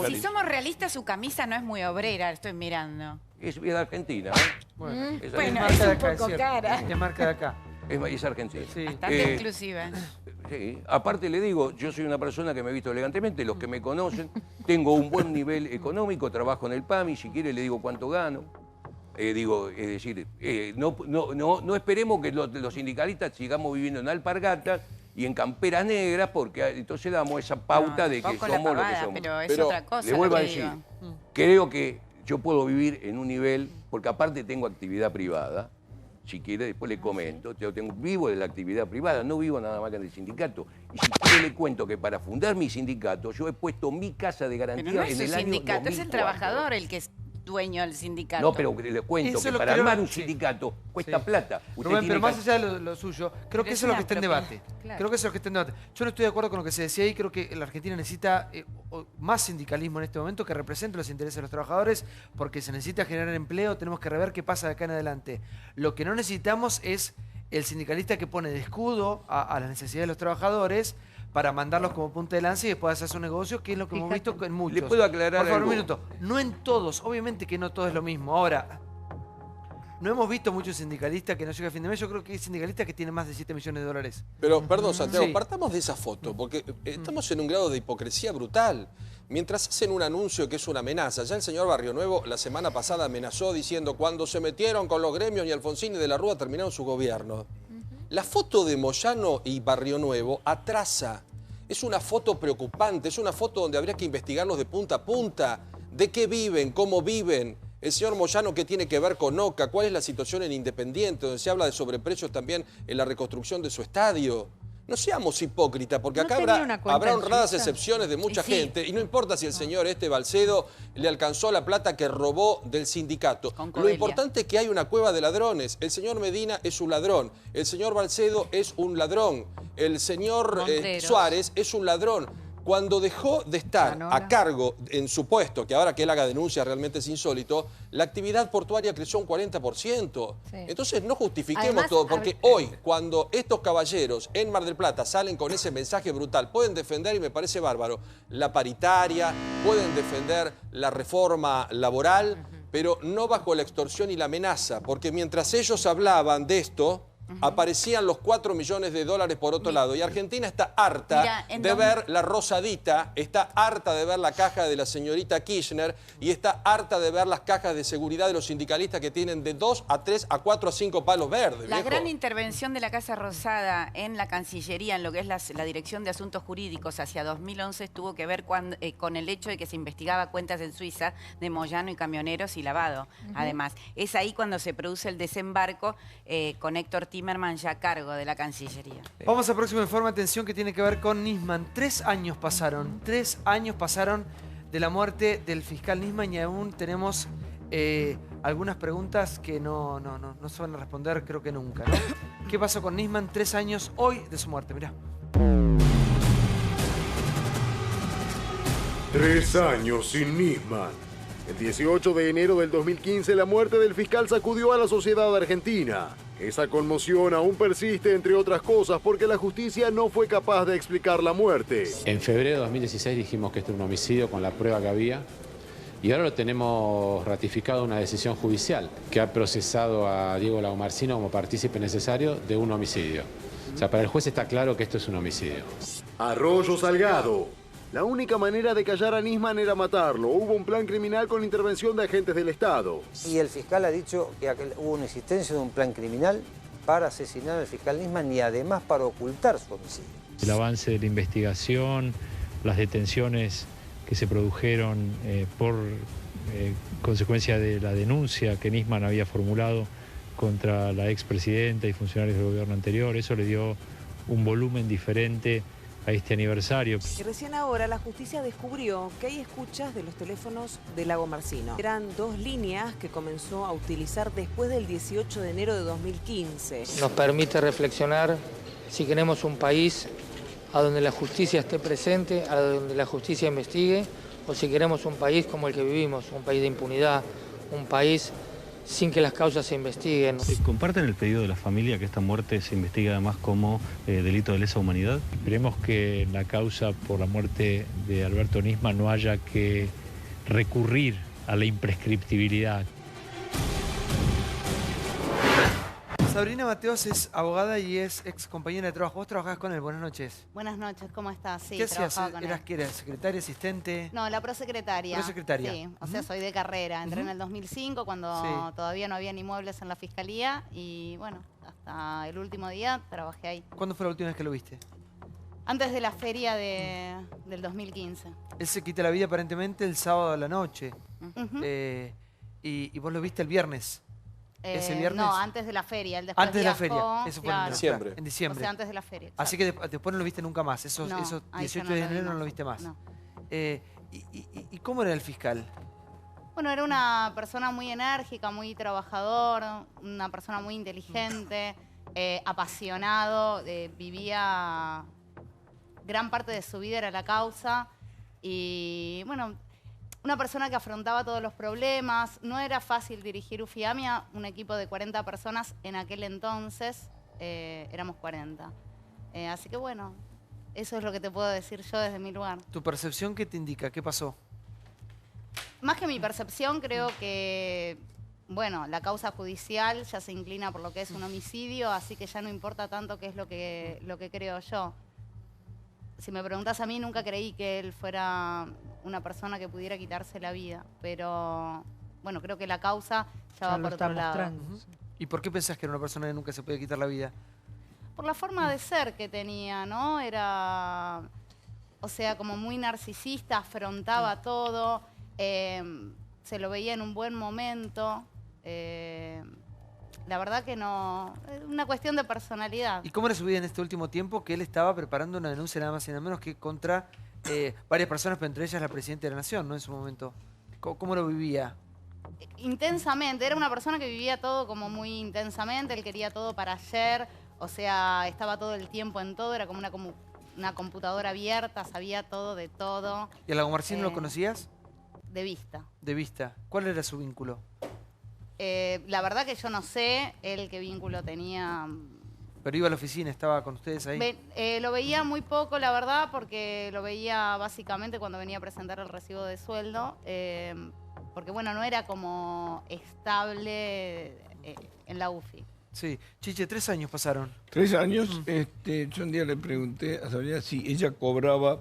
si somos realistas, su camisa no es muy obrera, estoy mirando. Es de Argentina. Bueno, Es es un poco cara. Es marca de acá. Es argentina. Bastante exclusiva. Sí. Aparte le digo, yo soy una persona que me he visto elegantemente, los que me conocen, tengo un buen nivel económico, trabajo en el PAMI, si quiere le digo cuánto gano. Es decir, no esperemos que los sindicalistas sigamos viviendo en alpargatas y en camperas negras, porque entonces damos esa pauta de que somos lo que somos. Pero es otra cosa. Le vuelvo lo a que decir, digo. creo que yo puedo vivir en un nivel, porque aparte tengo actividad privada. Si quiere, después le comento. Yo vivo de la actividad privada, no vivo nada más que en el sindicato. Y si quiere, le cuento que para fundar mi sindicato, yo he puesto mi casa de garantía Pero no es en su el año sindicato, 2004. es el trabajador el que es dueño del sindicato. No, pero le cuento Eso que es lo para que armar yo- un sindicato cuesta Sí. plata. Usted Rubén, tiene pero más que- allá de lo suyo, creo que es eso es lo una que está en propuesta. debate. Claro. Creo que eso es lo que está en debate. Yo no estoy de acuerdo con lo que se decía ahí, creo que la Argentina necesita más sindicalismo en este momento que represente los intereses de los trabajadores, porque se necesita generar empleo, tenemos que rever qué pasa de acá en adelante. Lo que no necesitamos es el sindicalista que pone de escudo a las necesidades de los trabajadores para mandarlos como punta de lanza y después hacer su negocio, que es lo que hemos visto en muchos. Le puedo aclarar Por favor, algo. un minuto. No en todos, obviamente que no todo es lo mismo. Ahora, no hemos visto muchos sindicalistas que no llega a fin de mes. Yo creo que hay sindicalistas que tienen más de 7 millones de dólares. Pero, perdón, Santiago, Sí. partamos de esa foto, porque estamos en un grado de hipocresía brutal. Mientras hacen un anuncio que es una amenaza, ya el señor Barrio Nuevo la semana pasada amenazó diciendo cuando se metieron con los gremios y Alfonsín y de la Rúa terminaron su gobierno. La foto de Moyano y Barrio Nuevo atrasa. Es una foto preocupante, es una foto donde habría que investigarlos de punta a punta, de qué viven, cómo viven, El señor Moyano, ¿qué tiene que ver con OCA? ¿Cuál es la situación en Independiente, donde se habla de sobreprecios también en la reconstrucción de su estadio? No seamos hipócritas, porque acá habrá honradas excepciones de mucha gente, y no importa si el señor Balcedo le alcanzó la plata que robó del sindicato. Lo importante es que hay una cueva de ladrones. El señor Medina es un ladrón, el señor Balcedo es un ladrón, el señor Suárez es un ladrón. Cuando dejó de estar a cargo en su puesto, que ahora que él haga denuncia realmente es insólito, la actividad portuaria creció un 40%. Sí. Entonces no justifiquemos todo, porque hoy, cuando estos caballeros en Mar del Plata salen con ese mensaje brutal, pueden defender, y me parece bárbaro, la paritaria, pueden defender la reforma laboral, pero no bajo la extorsión y la amenaza, porque mientras ellos hablaban de esto, aparecían los 4 millones de dólares por otro lado. Y Argentina está harta de ver la rosadita, está harta de ver la caja de la señorita Kirchner y está harta de ver las cajas de seguridad de los sindicalistas que tienen de 2 a 3 a 4 a 5 palos verdes. La gran intervención de la Casa Rosada en la Cancillería, en lo que es la Dirección de Asuntos Jurídicos hacia 2011, tuvo que ver con el hecho de que se investigaba cuentas en Suiza de Moyano y camioneros y lavado. Además, es ahí cuando se produce el desembarco con Héctor Timerman ya a cargo de la Cancillería. Vamos al próximo informe, atención, que tiene que ver con Nisman. 3 años pasaron de la muerte del fiscal Nisman y aún tenemos algunas preguntas que no se van a responder, creo que nunca, ¿no? ¿Qué pasó con Nisman 3 años hoy de su muerte? Mirá. 3 años sin Nisman. El 18 de enero del 2015, la muerte del fiscal sacudió a la sociedad argentina. Esa conmoción aún persiste, entre otras cosas, porque la justicia no fue capaz de explicar la muerte. En febrero de 2016 dijimos que esto era un homicidio con la prueba que había. Y ahora lo tenemos ratificado una decisión judicial que ha procesado a Diego Lagomarsino como partícipe necesario de un homicidio. O sea, para el juez está claro que esto es un homicidio. Arroyo Salgado. La única manera de callar a Nisman era matarlo. Hubo un plan criminal con intervención de agentes del Estado. Y el fiscal ha dicho que hubo una existencia de un plan criminal para asesinar al fiscal Nisman y además para ocultar su homicidio. El avance de la investigación, las detenciones que se produjeron por consecuencia de la denuncia que Nisman había formulado contra la expresidenta y funcionarios del gobierno anterior, eso le dio un volumen diferente a este aniversario. Y recién ahora la justicia descubrió que hay escuchas de los teléfonos de Lagomarsino. Eran 2 líneas que comenzó a utilizar después del 18 de enero de 2015. Nos permite reflexionar si queremos un país a donde la justicia esté presente, a donde la justicia investigue, o si queremos un país como el que vivimos, un país de impunidad, un país sin que las causas se investiguen. ¿Comparten el pedido de la familia que esta muerte se investigue además como delito de lesa humanidad? Esperemos que en la causa por la muerte de Alberto Nisman no haya que recurrir a la imprescriptibilidad. Sabrina Mateos es abogada y es ex compañera de trabajo. ¿Vos trabajás con él? Buenas noches. Buenas noches, ¿cómo estás? Sí, ¿qué hacías? Con él. ¿Qué eras? ¿Secretaria, asistente? No, la prosecretaria. Prosecretaria. Sí, o sea, soy de carrera. Entré en el 2005 cuando todavía no había ni muebles en la fiscalía y bueno, hasta el último día trabajé ahí. ¿Cuándo fue la última vez que lo viste? Antes de la feria del 2015. Él se quita la vida aparentemente el sábado a la noche. Y vos lo viste el viernes. ¿Ese viernes? No, antes de la feria. Él después antes de la feria. Eso fue en diciembre. En diciembre. O sea, antes de la feria. Así que después no lo viste nunca más. Esos 18 de enero no lo viste más. No. ¿Y cómo era el fiscal? Bueno, era una persona muy enérgica, muy trabajador, una persona muy inteligente, apasionado, vivía gran parte de su vida era la causa y bueno, una persona que afrontaba todos los problemas. No era fácil dirigir Ufiamia, un equipo de 40 personas en aquel entonces, éramos 40. Así que bueno, eso es lo que te puedo decir yo desde mi lugar. ¿Tu percepción qué te indica? ¿Qué pasó? Más que mi percepción, creo que, bueno, la causa judicial ya se inclina por lo que es un homicidio, así que ya no importa tanto qué es lo que creo yo. Si me preguntás a mí, nunca creí que él fuera una persona que pudiera quitarse la vida, pero bueno, creo que la causa ya va por otro lado. ¿Y por qué pensás que era una persona que nunca se puede quitar la vida? Por la forma de ser que tenía, ¿no? Era, o sea, como muy narcisista, afrontaba todo, se lo veía en un buen momento. La verdad que no, es una cuestión de personalidad. ¿Y cómo era su vida en este último tiempo? Que él estaba preparando una denuncia nada más y nada menos que contra varias personas, pero entre ellas la Presidenta de la Nación, ¿no? En su momento. ¿Cómo lo vivía? Intensamente, era una persona que vivía todo como muy intensamente, él quería todo para ayer, o sea, estaba todo el tiempo en todo, era como una computadora abierta, sabía todo de todo. ¿Y a Lagomarsino lo conocías? De vista. De vista. ¿Cuál era su vínculo? La verdad que yo no sé él qué vínculo tenía. Pero iba a la oficina, estaba con ustedes ahí. Lo veía muy poco, la verdad, porque lo veía básicamente cuando venía a presentar el recibo de sueldo. Porque, bueno, no era como estable en la UFI. Sí. Chiche, 3 años pasaron. 3 años. Yo un día le pregunté a Sabrina si ella cobraba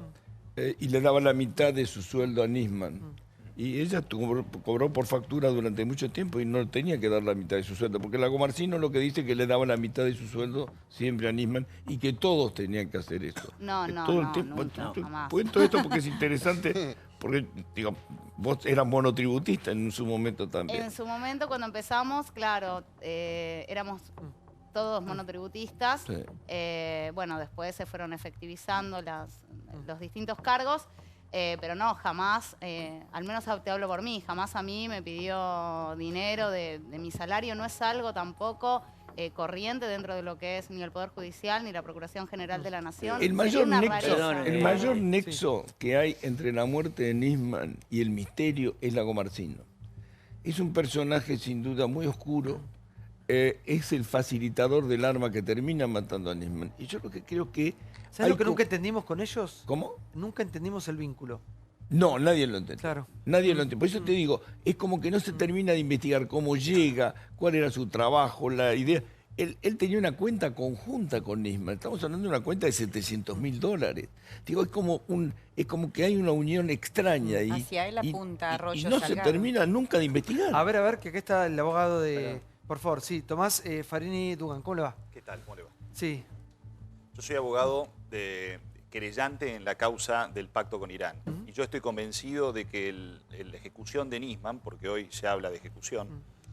y le daba la mitad de su sueldo a Nisman. Y ella cobró por factura durante mucho tiempo y no tenía que dar la mitad de su sueldo, porque Lagomarsino lo que dice es que le daba la mitad de su sueldo siempre a Nisman y que todos tenían que hacer eso. No, todo el tiempo. jamás. Cuento esto porque es interesante, porque digo, vos eras monotributista en su momento también. En su momento, cuando empezamos, claro, éramos todos monotributistas. Sí. Bueno, después se fueron efectivizando los distintos cargos. Pero no, jamás, al menos te hablo por mí, jamás a mí me pidió dinero de mi salario. No es algo tampoco corriente dentro de lo que es ni el Poder Judicial ni la Procuración General de la Nación. El mayor nexo que hay entre la muerte de Nisman y el misterio es Lagomarsino. Es un personaje sin duda muy oscuro. Es el facilitador del arma que termina matando a Nisman. Y yo lo que creo que... ¿Sabes lo que nunca entendimos con ellos? ¿Cómo? Nunca entendimos el vínculo. No, nadie lo entiende. Claro. Nadie lo entiende. Por eso te digo, es como que no se termina de investigar cómo llega, cuál era su trabajo, la idea. Él tenía una cuenta conjunta con Nisman. Estamos hablando de una cuenta de $700.000. Digo, es como que hay una unión extraña ahí. Hacia él apunta Arroyo y no se termina nunca de investigar. A ver, que acá está el abogado de... Por favor, sí, Tomás Farini Dugan, ¿cómo le va? ¿Qué tal? ¿Cómo le va? Sí. Yo soy abogado querellante en la causa del pacto con Irán. Y yo estoy convencido de que la ejecución de Nisman, porque hoy se habla de ejecución,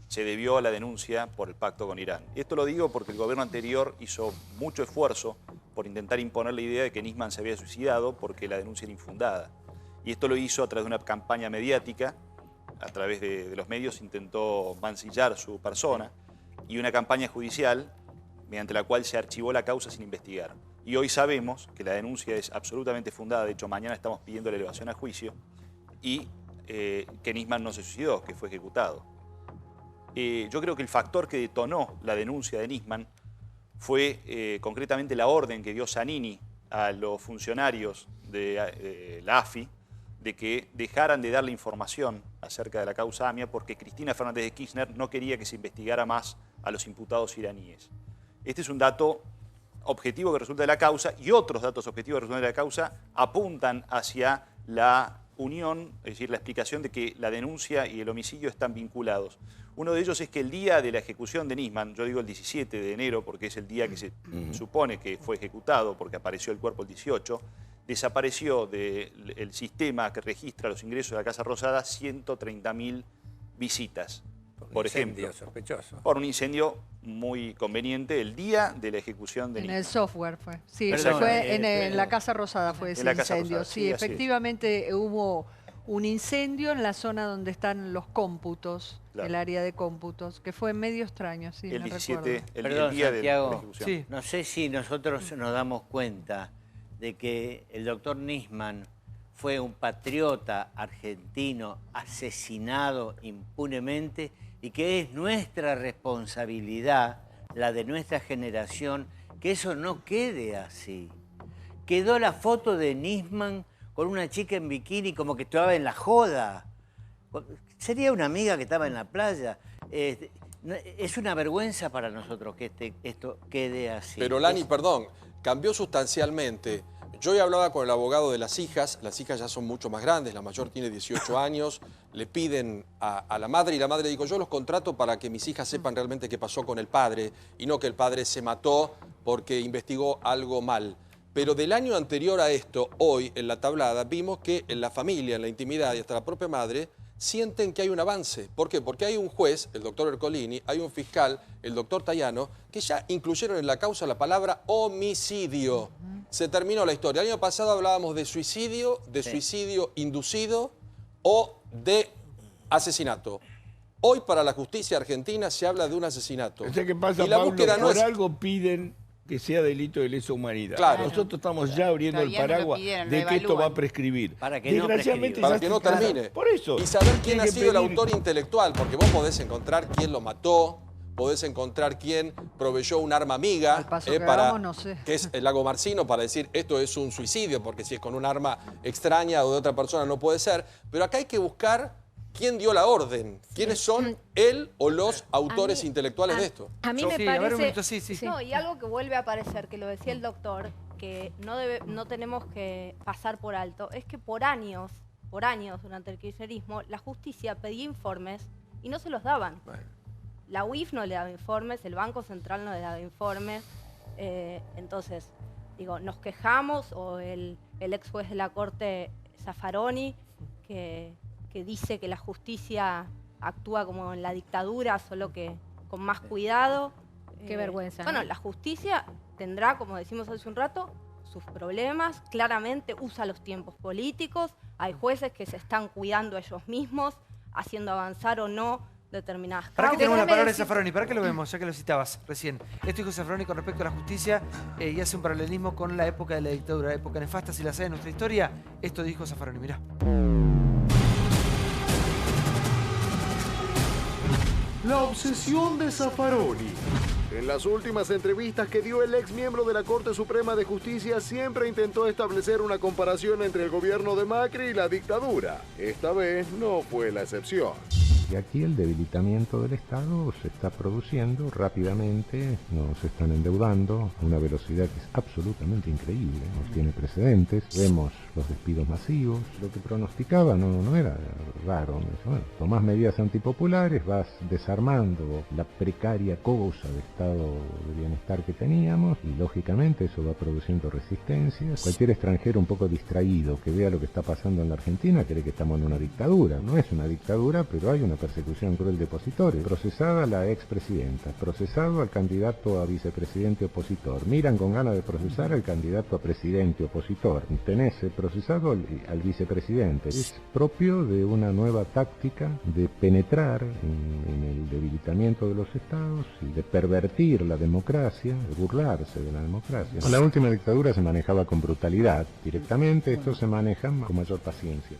se debió a la denuncia por el pacto con Irán. Esto lo digo porque el gobierno anterior hizo mucho esfuerzo por intentar imponer la idea de que Nisman se había suicidado porque la denuncia era infundada. Y esto lo hizo a través de una campaña mediática, a través de los medios intentó mancillar su persona, y una campaña judicial mediante la cual se archivó la causa sin investigar. Y hoy sabemos que la denuncia es absolutamente fundada, de hecho mañana estamos pidiendo la elevación a juicio, y que Nisman no se suicidó, que fue ejecutado. Yo creo que el factor que detonó la denuncia de Nisman fue concretamente la orden que dio Zanini a los funcionarios de la AFI de que dejaran de darle información acerca de la causa AMIA porque Cristina Fernández de Kirchner no quería que se investigara más a los imputados iraníes. Este es un dato objetivo que resulta de la causa, y otros datos objetivos que resultan de la causa apuntan hacia la unión, es decir, la explicación de que la denuncia y el homicidio están vinculados. Uno de ellos es que el día de la ejecución de Nisman, yo digo el 17 de enero porque es el día que se supone que fue ejecutado porque apareció el cuerpo el 18, desapareció del sistema que registra los ingresos de la Casa Rosada 130.000 visitas. Por ejemplo, sospechoso. Por un incendio muy conveniente el día de la ejecución de Nisman. En el software fue. Sí, Perdón, fue en la Casa Rosada fue ese en la Casa incendio. Rosada, Sí, sí, así es. efectivamente hubo un incendio en la zona donde están los cómputos, Claro. el área de cómputos, que fue medio extraño, sí, El me 17, recuerdo. Perdón, día de la Santiago, ejecución. no sé si nosotros nos damos cuenta de que el doctor Nisman fue un patriota argentino asesinado impunemente y que es nuestra responsabilidad, la de nuestra generación, que eso no quede así. Quedó la foto de Nisman con una chica en bikini como que estaba en la joda. Sería una amiga que estaba en la playa. Es una vergüenza para nosotros que esto quede así. Pero Lani, perdón, cambió sustancialmente. Yo ya hablaba con el abogado de las hijas ya son mucho más grandes, la mayor tiene 18 años, le piden a la madre y la madre dijo, yo los contrato para que mis hijas sepan realmente qué pasó con el padre y no que el padre se mató porque investigó algo mal. Pero del año anterior a esto, hoy en la tablada, vimos que en la familia, en la intimidad y hasta la propia madre sienten que hay un avance. ¿Por qué? Porque hay un juez, el doctor Ercolini, hay un fiscal, el doctor Tayano, que ya incluyeron en la causa la palabra homicidio. Se terminó la historia. El año pasado hablábamos de suicidio, suicidio inducido o de asesinato. Hoy para la justicia argentina se habla de un asesinato. O sea, ¿qué pasa, y la Pablo? búsqueda no Por es... algo piden que sea delito de lesa humanidad. Claro. Nosotros estamos ya abriendo Todavía el no lo paraguas pidieron, de lo que esto evalúan. va a prescribir. Para que no Desgraciadamente para ya que no está- termine. Por eso. Y saber quién tiene ha que sido el pedir- autor intelectual, porque vos podés encontrar quién lo mató, podés encontrar quién proveyó un arma amiga, paso que para, hagamos, no sé. que es el lago Marcino, para decir esto es un suicidio, porque si es con un arma extraña o de otra persona no puede ser. Pero acá hay que buscar quién dio la orden, quiénes son él o los autores intelectuales de esto. A mí me Sí, a ver, un parece... minuto, sí. No, y algo que vuelve a aparecer, que lo decía el doctor, que no tenemos que pasar por alto, es que por años durante el kirchnerismo, la justicia pedía informes y no se los daban. La UIF no le daba informes, el Banco Central no le daba informes. Entonces, digo, nos quejamos, o el ex juez de la Corte, Zaffaroni, que dice que la justicia actúa como en la dictadura, solo que con más cuidado. Qué vergüenza, Bueno, ¿no? la justicia tendrá, como decimos hace un rato, sus problemas, claramente usa los tiempos políticos, hay jueces que se están cuidando ellos mismos, haciendo avanzar o no determinadas ¿Para qué causas. tenemos la palabra de Zaffaroni? ¿Para qué lo vemos? Ya que lo citabas recién. Esto dijo Zaffaroni con respecto a la justicia y hace un paralelismo con la época de la dictadura, época nefasta, si la sabe en nuestra historia. Esto dijo Zaffaroni, mirá. La obsesión de Zaffaroni. En las últimas entrevistas que dio el ex miembro de la Corte Suprema de Justicia siempre intentó establecer una comparación entre el gobierno de Macri y la dictadura. Esta vez no fue la excepción. Y aquí el debilitamiento del Estado se está produciendo rápidamente, nos están endeudando a una velocidad que es absolutamente increíble, no tiene precedentes, vemos los despidos masivos, lo que pronosticaba no era raro, bueno, tomás medidas antipopulares, vas desarmando la precaria cosa de estado de bienestar que teníamos y lógicamente eso va produciendo resistencias. Cualquier extranjero un poco distraído que vea lo que está pasando en la Argentina cree que estamos en una dictadura, no es una dictadura, pero hay una persecución cruel de opositores. Procesada la expresidenta, procesado al candidato a vicepresidente opositor. Miran con ganas de procesar al candidato a presidente opositor. Tenés procesado al vicepresidente. Es propio de una nueva táctica de penetrar en el debilitamiento de los estados y de pervertir la democracia, de burlarse de la democracia. La última dictadura se manejaba con brutalidad directamente, esto se maneja con mayor paciencia.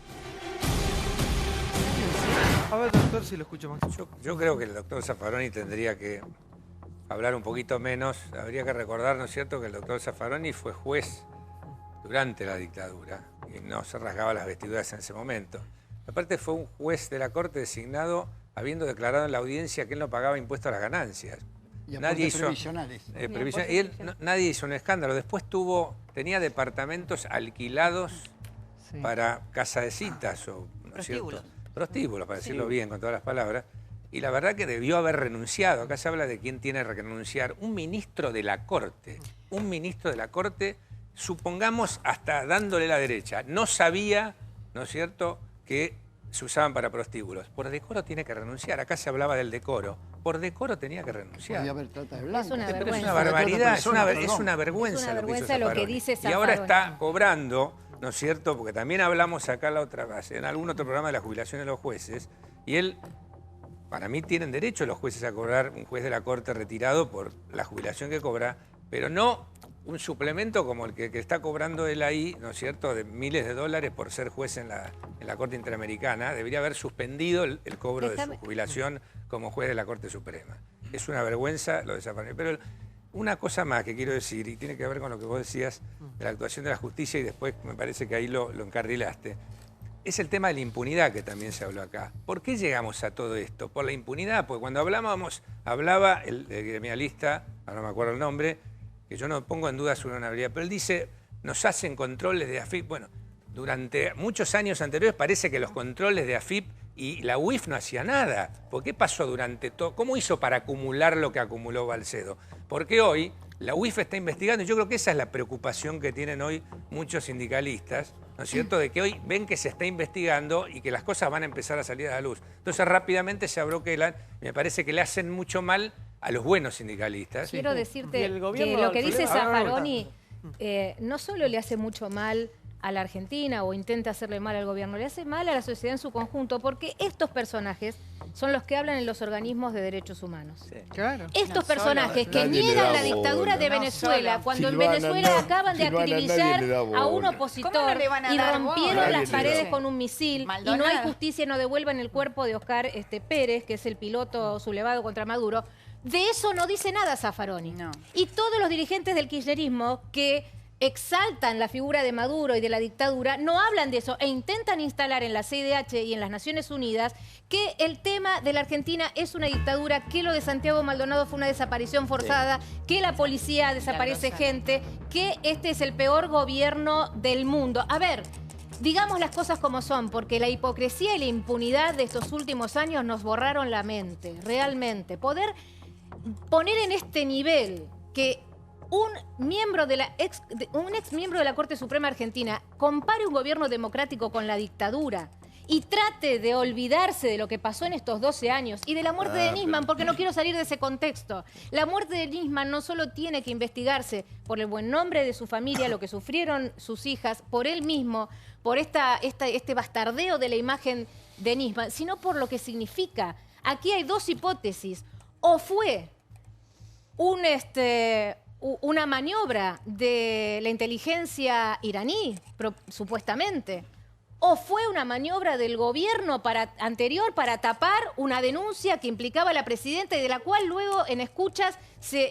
A ver, doctor, si lo escucho más. Yo creo que el doctor Zaffaroni tendría que hablar un poquito menos. Habría que recordar, ¿no es cierto?, que el doctor Zaffaroni fue juez durante la dictadura y no se rasgaba las vestiduras en ese momento. Aparte fue un juez de la Corte designado habiendo declarado en la audiencia que él no pagaba impuestos a las ganancias. Y aportes previsionales. Y él, nadie hizo un escándalo. Después tenía departamentos alquilados para casa de citas o, ¿no es cierto?, prostíbulos, para decirlo bien con todas las palabras. Y la verdad que debió haber renunciado. Acá se habla de quién tiene que renunciar. Un ministro de la Corte, supongamos hasta dándole la derecha, no sabía, ¿no es cierto?, que se usaban para prostíbulos. Por decoro tiene que renunciar. Acá se hablaba del decoro. Por decoro tenía que renunciar. Podía haber trata de blanca. Es una Pero vergüenza. es una barbaridad, es una vergüenza, Es una vergüenza lo que dice Y Zaffaroni. ahora está cobrando, ¿no es cierto? Porque también hablamos acá en algún otro programa de la jubilación de los jueces, y para mí tienen derecho los jueces a cobrar, un juez de la Corte retirado por la jubilación que cobra, pero no un suplemento como el que está cobrando él ahí, ¿no es cierto?, de miles de dólares por ser juez en la Corte Interamericana. Debería haber suspendido el cobro de su jubilación como juez de la Corte Suprema. Es una vergüenza lo de Zaffaroni. Pero una cosa más que quiero decir, y tiene que ver con lo que vos decías de la actuación de la justicia, y después me parece que ahí lo encarrilaste, es el tema de la impunidad que también se habló acá. ¿Por qué llegamos a todo esto? Por la impunidad, porque cuando hablaba el gremialista, ahora no me acuerdo el nombre, que yo no pongo en duda su honorabilidad, pero él dice, nos hacen controles de AFIP. Bueno, durante muchos años anteriores parece que los controles de AFIP y la UIF no hacía nada. ¿Por qué pasó durante todo? ¿Cómo hizo para acumular lo que acumuló Balcedo? Porque hoy la UIF está investigando, y yo creo que esa es la preocupación que tienen hoy muchos sindicalistas, ¿no es cierto?, de que hoy ven que se está investigando y que las cosas van a empezar a salir a la luz. Entonces rápidamente se abroquelan, me parece que le hacen mucho mal a los buenos sindicalistas. Quiero decirte que lo que dice Zaffaroni no solo le hace mucho mal a la Argentina o intenta hacerle mal al gobierno, le hace mal a la sociedad en su conjunto, porque estos personajes son los que hablan en los organismos de derechos humanos. Sí. Claro. Estos personajes que niegan la dictadura de Venezuela, cuando en Venezuela acaban de acribillar a un opositor y rompieron las paredes con un misil, y no hay justicia y no devuelvan el cuerpo de Oscar Pérez, que es el piloto sublevado contra Maduro, de eso no dice nada Zaffaroni. No. Y todos los dirigentes del kirchnerismo que exaltan la figura de Maduro y de la dictadura, no hablan de eso e intentan instalar en la CIDH y en las Naciones Unidas que el tema de la Argentina es una dictadura, que lo de Santiago Maldonado fue una desaparición forzada, que la policía desaparece gente, que este es el peor gobierno del mundo. A ver, digamos las cosas como son, porque la hipocresía y la impunidad de estos últimos años nos borraron la mente, realmente. Poder poner en este nivel que un ex miembro de la Corte Suprema Argentina compare un gobierno democrático con la dictadura y trate de olvidarse de lo que pasó en estos 12 años y de la muerte de Nisman, porque no quiero salir de ese contexto. La muerte de Nisman no solo tiene que investigarse por el buen nombre de su familia, lo que sufrieron sus hijas, por él mismo, por este bastardeo de la imagen de Nisman, sino por lo que significa. Aquí hay dos hipótesis. O fue una maniobra de la inteligencia iraní, supuestamente, o fue una maniobra del gobierno anterior para tapar una denuncia que implicaba a la presidenta y de la cual luego en escuchas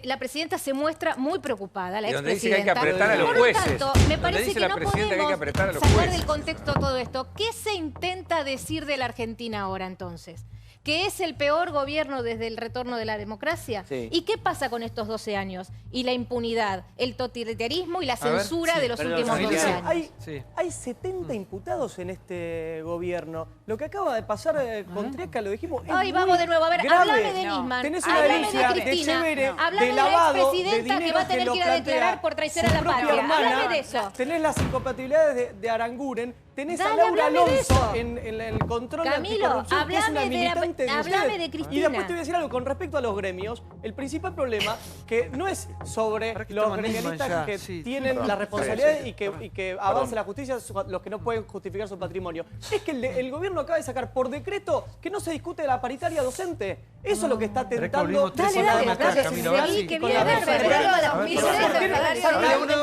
la presidenta se muestra muy preocupada, la expresidenta. Dice que hay que apretar a los jueces. Por lo tanto, me parece que no podemos sacar del contexto todo esto. ¿Qué se intenta decir de la Argentina ahora entonces? ¿Que es el peor gobierno desde el retorno de la democracia? Sí. ¿Y qué pasa con estos 12 años? Y la impunidad, el totalitarismo y la censura de los últimos 12 años. Hay 70 imputados en este gobierno. Lo que acaba de pasar con Triaca, lo dijimos, es Ay, vamos de nuevo. A ver, grave. Háblame de Nisman, Tenés una háblame denuncia de Cristina, Chévere, háblame de de la lavado, expresidenta que va a tener que ir a declarar por traición a la patria. Háblame de eso. Tenés las incompatibilidades de Aranguren, tenés Dale, a Laura Alonso de en el control Camilo, anticorrupción, que es una militante de hablame ustedes. de Cristina. Y después te voy a decir algo, con respecto a los gremios, el principal problema que no es sobre los gremialistas que tienen la responsabilidad y que avance la justicia, los que no pueden justificar su patrimonio. Es que el gobierno acaba de sacar por decreto que no se discute la paritaria docente. Eso es lo que está tentando. Dale, que viene a ver, febrero de 2006,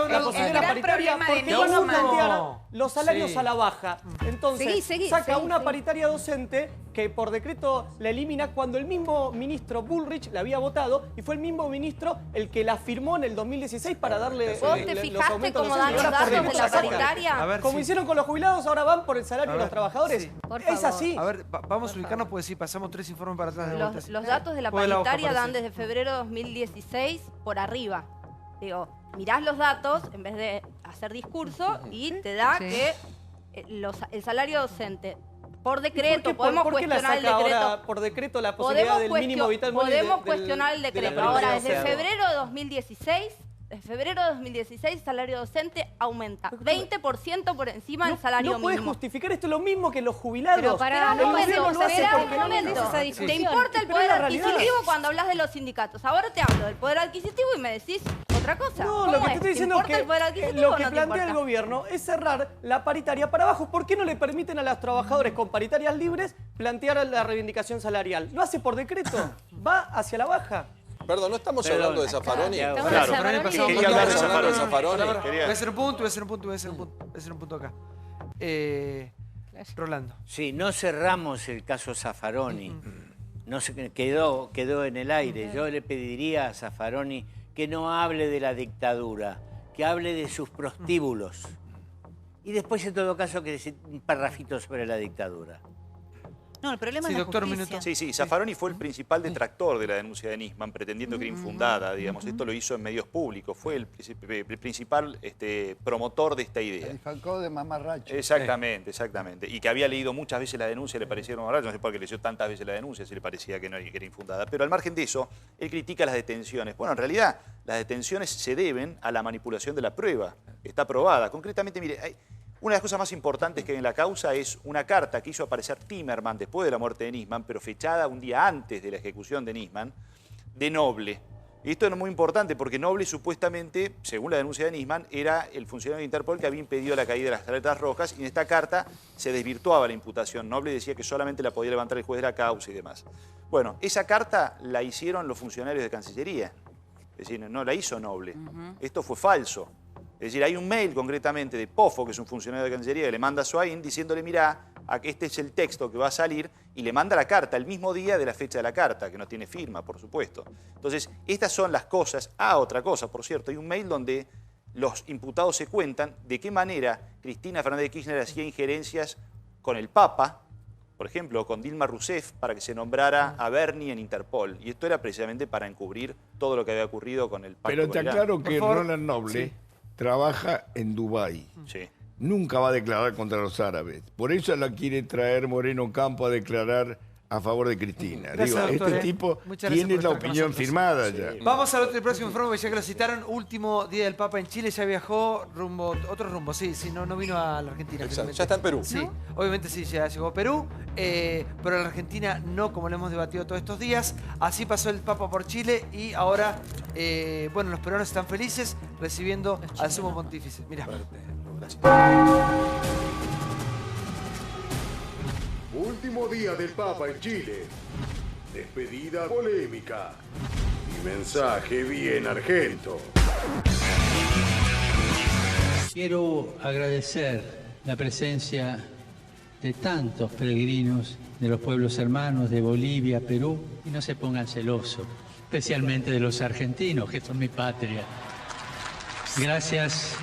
la posibilidad de la paritaria, porque van a plantear los salarios a la baja. Entonces, saca una paritaria docente que por decreto la elimina cuando el mismo ministro Bullrich la había votado y fue el mismo ministro el que la firmó en el 2016 para darle ¿Vos te fijaste cómo dan los datos de la paritaria? Como hicieron con los jubilados, ahora van por el salario de los trabajadores. Es así. A ver, vamos a ubicarnos porque si pasamos 3 informes para atrás. Los datos de la paritaria dan desde febrero de 2016 por arriba. Digo, mirás los datos en vez de hacer discurso y te da que el salario docente por decreto, podemos cuestionar el decreto. Ahora por decreto la posibilidad del mínimo vital móvil? Podemos cuestionar el decreto. Ahora, desde febrero de 2016, el salario docente aumenta 20% por encima del salario mínimo. No puedes justificar esto, es lo mismo que los jubilados. Pero para el gobierno lo hace porque no le esa discusión. Te importa el poder adquisitivo cuando hablas de los sindicatos. Ahora te hablo del poder adquisitivo y me decís otra cosa. No, lo que te estoy diciendo es que lo que plantea el gobierno es cerrar la paritaria para abajo. ¿Por qué no le permiten a los trabajadores con paritarias libres plantear la reivindicación salarial? Lo hace por decreto, va hacia la baja. Perdón, ¿no estamos hablando de Zaffaroni? Claro, quería hablar de Zaffaroni. Voy a hacer un punto acá. Rolando. Sí, no cerramos el caso Zaffaroni. No quedó en el aire. Yo le pediría a Zaffaroni que no hable de la dictadura, que hable de sus prostíbulos. Y después, en todo caso, que decir un parrafito sobre la dictadura. No, el problema es la justicia. Sí, Zaffaroni fue el principal detractor de la denuncia de Nisman, pretendiendo que era infundada, digamos. Esto lo hizo en medios públicos. Fue el principal promotor de esta idea. El Falcao de mamarracho. Exactamente. Y que había leído muchas veces la denuncia, le parecía mamarracho. No sé por qué leyó tantas veces la denuncia, si le parecía que era infundada. Pero al margen de eso, él critica las detenciones. Bueno, en realidad, las detenciones se deben a la manipulación de la prueba. Está probada. Concretamente, mire, Una de las cosas más importantes que hay en la causa es una carta que hizo aparecer Timerman después de la muerte de Nisman, pero fechada un día antes de la ejecución de Nisman, de Noble. Y esto es muy importante porque Noble supuestamente, según la denuncia de Nisman, era el funcionario de Interpol que había impedido la caída de las tarjetas rojas, y en esta carta se desvirtuaba la imputación. Noble decía que solamente la podía levantar el juez de la causa y demás. Bueno, esa carta la hicieron los funcionarios de Cancillería. Es decir, no la hizo Noble. Esto fue falso. Es decir, hay un mail concretamente de Pofo, que es un funcionario de Cancillería, que le manda a Soaín diciéndole, mirá, este es el texto que va a salir, y le manda la carta el mismo día de la fecha de la carta, que no tiene firma, por supuesto. Entonces, estas son las cosas. Otra cosa, por cierto, hay un mail donde los imputados se cuentan de qué manera Cristina Fernández de Kirchner hacía injerencias con el Papa, por ejemplo, con Dilma Rousseff, para que se nombrara a Bernie en Interpol. Y esto era precisamente para encubrir todo lo que había ocurrido con el pacto. Pero te aclaro que Roland Noble trabaja en Dubái. Sí. Nunca va a declarar contra los árabes. Por eso la quiere traer Moreno Campo a declarar a favor de Cristina. Gracias, Digo, doctor, este tipo muchas tiene gracias la por estar opinión con nosotros. firmada ya. Vamos al próximo informe, ya que lo citaron. Último día del Papa en Chile, ya viajó otro rumbo. Sí, no vino a la Argentina. Exacto, ya está en Perú. Sí, obviamente sí, ya llegó a Perú, pero a la Argentina no, como lo hemos debatido todos estos días. Así pasó el Papa por Chile y ahora, bueno, los peruanos están felices recibiendo al sumo pontífice. Mirá. Último día del Papa en Chile. Despedida polémica. Y mensaje bien argento. Quiero agradecer la presencia de tantos peregrinos de los pueblos hermanos de Bolivia, Perú, y no se pongan celosos, especialmente de los argentinos, que son mi patria. Gracias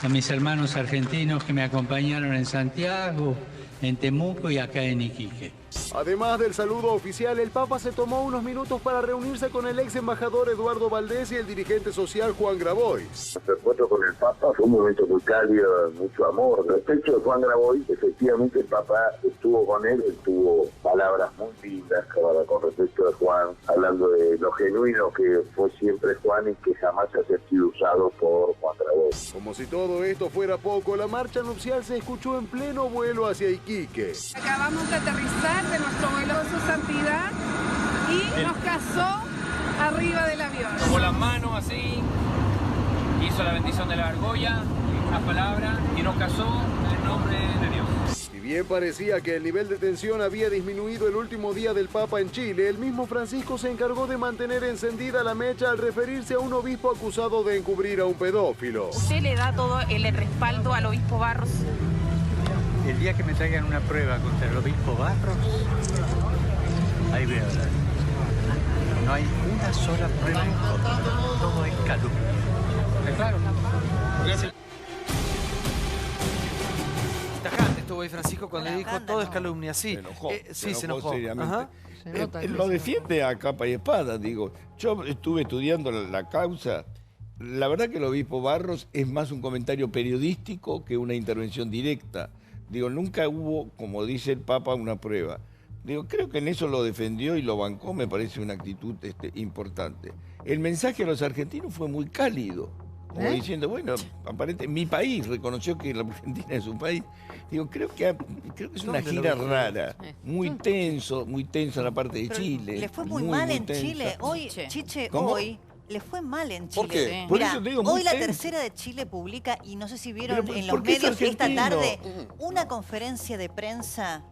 a mis hermanos argentinos que me acompañaron en Santiago, en Temuco y acá en Iquique. Además del saludo oficial, el Papa se tomó unos minutos para reunirse con el ex embajador Eduardo Valdés y el dirigente social Juan Grabois. Nuestro encuentro con el Papa fue un momento muy cálido, mucho amor. Respecto de Juan Grabois, efectivamente el Papa estuvo con él, tuvo palabras muy lindas con respecto de Juan, hablando de lo genuino que fue siempre Juan y que jamás haya sido usado por Juan Grabois. Como si todo esto fuera poco, la marcha nupcial se escuchó en pleno vuelo hacia Iquique. Acabamos de aterrizar de nuestro vuelo de su santidad y nos casó arriba del avión. Con las manos así, hizo la bendición de la argolla, la palabra, y nos casó en el nombre de Dios. Si bien parecía que el nivel de tensión había disminuido el último día del Papa en Chile, el mismo Francisco se encargó de mantener encendida la mecha al referirse a un obispo acusado de encubrir a un pedófilo. ¿Usted le da todo el respaldo al obispo Barros? El día que me traigan una prueba contra el obispo Barros, ahí voy a hablar. No hay una sola prueba en contra. Todo es calumnia. Claro. Gracias. Tajante estuvo ahí Francisco cuando le dijo todo es calumnia. Sí, se enojó. Seriamente. Ajá. Lo defiende a capa y espada, digo. Yo estuve estudiando la causa. La verdad que el obispo Barros es más un comentario periodístico que una intervención directa. Digo, nunca hubo, como dice el Papa, una prueba. Digo, creo que en eso lo defendió y lo bancó, me parece una actitud importante. El mensaje a los argentinos fue muy cálido, como diciendo, bueno, aparentemente mi país reconoció que la Argentina es un país. Digo, creo que es una gira rara, muy tensa la parte de Chile. Le fue muy mal en Chile. Hoy, Chiche, ¿Cómo? hoy... Le fue mal en Chile. ¿Por qué? Mirá, Por eso te digo, muy hoy la tenso. Tercera de Chile publica, y no sé si vieron Pero, en ¿por los qué es medios esta argentino? tarde, una conferencia de prensa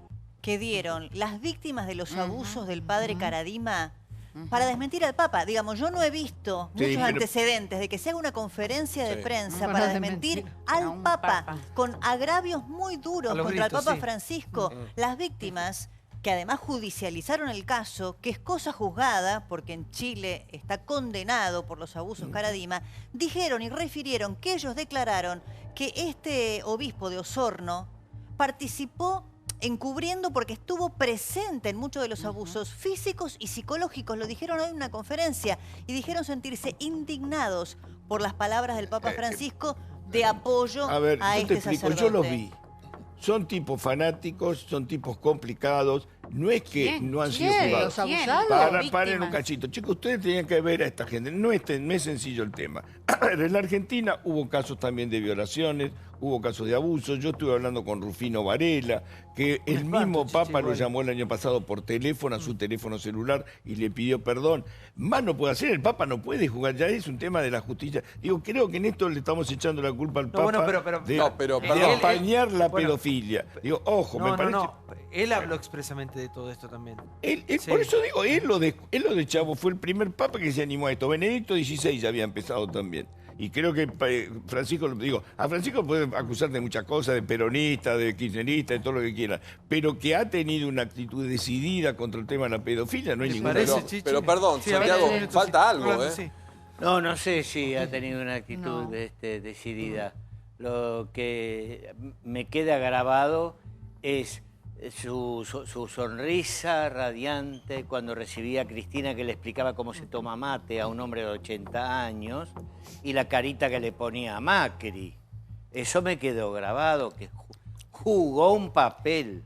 que dieron las víctimas de los abusos del padre Caradima para desmentir al Papa. Digamos, yo no he visto Sí, muchos pero- antecedentes de que se haga una conferencia de prensa Para para desmentir desmentir al Papa con agravios muy duros A los contra el gritos, Papa sí. Francisco. Las víctimas, que además judicializaron el caso, que es cosa juzgada, porque en Chile está condenado por los abusos Caradima, dijeron y refirieron que ellos declararon que este obispo de Osorno participó encubriendo porque estuvo presente en muchos de los abusos físicos y psicológicos. Lo dijeron hoy en una conferencia y dijeron sentirse indignados por las palabras del Papa Francisco de apoyo A ver, a yo te este explico, sacerdote. yo los vi. Son tipos fanáticos, son tipos complicados. No es que ¿Quién? no han sido ¿Quién? juzgados. ¿Los abusados? Paren un cachito. Chicos, ustedes tenían que ver a esta gente. No es sencillo el tema. En la Argentina hubo casos también de violaciones, hubo casos de abuso. Yo estuve hablando con Rufino Varela, que el mismo Papa lo llamó el año pasado por teléfono, a su teléfono celular, y le pidió perdón. Más no puede hacer, el Papa no puede jugar, ya es un tema de la justicia. Digo, creo que en esto le estamos echando la culpa al Papa de apañar la pedofilia. Digo, ojo, me parece... Él habló expresamente de todo esto también. Por eso digo, él lo de Chavo fue el primer Papa que se animó a esto. Benedicto XVI ya había empezado también. Y creo que Francisco, a Francisco puede acusar de muchas cosas, de peronista, de kirchnerista, de todo lo que quiera, pero que ha tenido una actitud decidida contra el tema de la pedofilia, no hay ninguna duda. Pero perdón, Santiago, falta algo, ¿eh? No sé si ha tenido una actitud decidida. Lo que me queda grabado es su sonrisa radiante cuando recibía a Cristina, que le explicaba cómo se toma mate a un hombre de 80 años, y la carita que le ponía a Macri. Eso me quedó grabado, que jugó un papel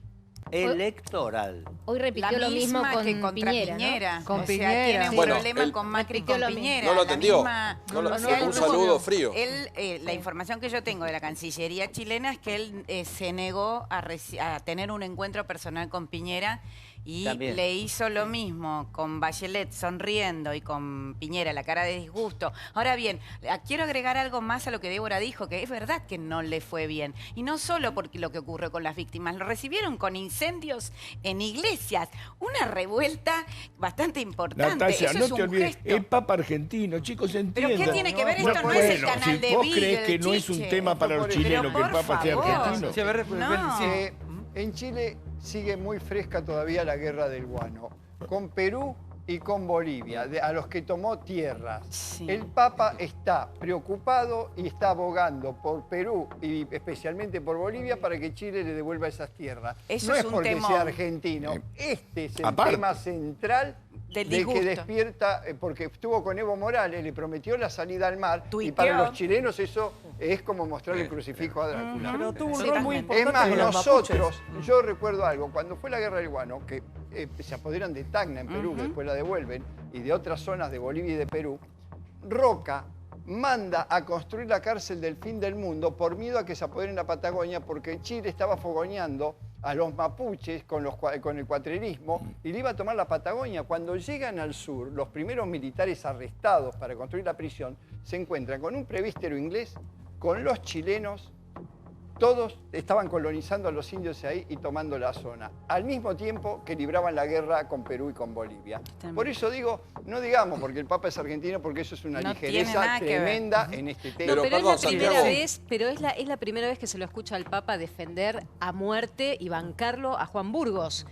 electoral. Hoy repitió lo mismo con Piñera, ¿no? Con Piñera. Tiene un problema con Macri con Piñera. No lo atendió. Un saludo frío. La información que yo tengo de la Cancillería chilena es que él se negó a tener un encuentro personal con Piñera y también le hizo lo mismo con Bachelet sonriendo y con Piñera la cara de disgusto. Ahora bien, quiero agregar algo más a lo que Débora dijo, que es verdad que no le fue bien. Y no solo porque lo que ocurrió con las víctimas, lo recibieron con incendios en iglesias. Una revuelta bastante importante. Natalia, eso no es te un olvides, gesto. el Papa argentino, chicos, entiendan. ¿Pero qué tiene que ver esto? No es el canal de ¿Vos crees que no es un tema para los chilenos que el Papa sea argentino? Sí, a ver, en Chile sigue muy fresca todavía la guerra del guano, con Perú y con Bolivia, a los que tomó tierras. Sí. El Papa está preocupado y está abogando por Perú y especialmente por Bolivia para que Chile le devuelva esas tierras. Eso no es es porque temor. sea argentino, este es el tema central de que despierta, porque estuvo con Evo Morales, le prometió la salida al mar, y para los chilenos eso es como mostrar el crucifijo a Drácula. Pero tuvo un rol muy importante. Es más, nosotros, yo recuerdo algo, cuando fue la guerra del guano, que se apoderan de Tacna en Perú, que después la devuelven, y de otras zonas de Bolivia y de Perú, Roca manda a construir la cárcel del fin del mundo por miedo a que se apoderen la Patagonia, porque Chile estaba fogoneando a los mapuches con el cuatrerismo y le iba a tomar la Patagonia. Cuando llegan al sur, los primeros militares arrestados para construir la prisión se encuentran con un presbítero inglés, con los chilenos, todos estaban colonizando a los indios ahí y tomando la zona, al mismo tiempo que libraban la guerra con Perú y con Bolivia. Por eso digo, no digamos porque el Papa es argentino, porque eso es una ligereza tremenda en este tema. Pero es la primera vez que se lo escucha al Papa defender a muerte y bancarlo a Juan Burgos,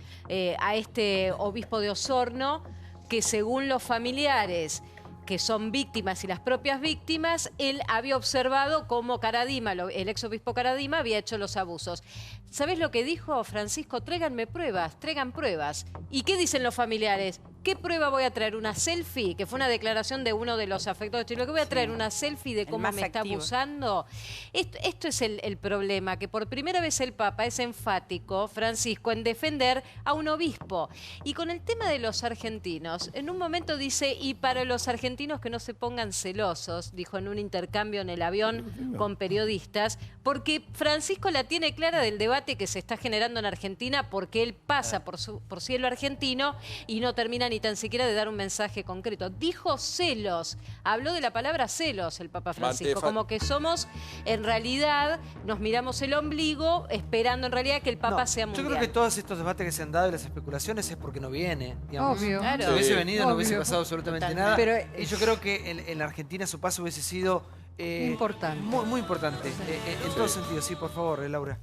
a este obispo de Osorno, que según los familiares que son víctimas y las propias víctimas, él había observado cómo Caradima, el exobispo Caradima, había hecho los abusos. ¿Sabés lo que dijo Francisco? Tráiganme pruebas, traigan pruebas. ¿Y qué dicen los familiares? ¿Qué prueba voy a traer? ¿Una selfie? Que fue una declaración de uno de los afectados. ¿Lo que voy a traer? ¿Una selfie de cómo me está abusando? Esto es el problema, que por primera vez el Papa es enfático, Francisco, en defender a un obispo. Y con el tema de los argentinos, en un momento dice, y para los argentinos que no se pongan celosos, dijo en un intercambio en el avión con periodistas, porque Francisco la tiene clara del debate que se está generando en Argentina, porque él pasa por cielo argentino y no termina ni tan siquiera de dar un mensaje concreto. Dijo celos, habló de la palabra celos el Papa Francisco, como que somos, en realidad, nos miramos el ombligo esperando en realidad que el Papa sea mundial. Yo creo que todos estos debates que se han dado y las especulaciones es porque no viene, digamos. Obvio. Claro. Si hubiese venido no hubiese pasado absolutamente nada. Pero, y yo creo que en la Argentina su paso hubiese sido importante. Muy importante. En todo sentido, sí, por favor, Laura.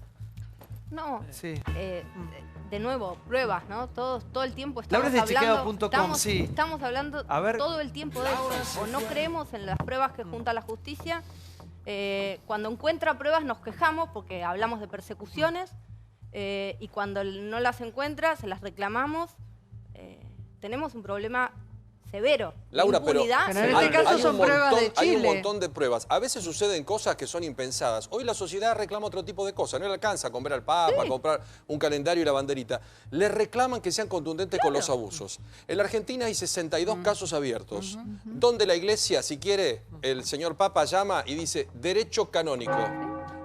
No, sí. De nuevo, pruebas, ¿no? Todo el tiempo estamos hablando todo el tiempo de eso. O no creemos en las pruebas que junta la justicia. Cuando encuentra pruebas nos quejamos porque hablamos de persecuciones y cuando no las encuentra se las reclamamos. Tenemos un problema severo. Laura, pero en este caso son pruebas de Chile. Hay un montón de pruebas. A veces suceden cosas que son impensadas. Hoy la sociedad reclama otro tipo de cosas. No le alcanza a comprar al Papa, a comprar un calendario y la banderita. Le reclaman que sean contundentes con los abusos. En la Argentina hay 62 casos abiertos, donde la Iglesia, si quiere, el señor Papa llama y dice derecho canónico.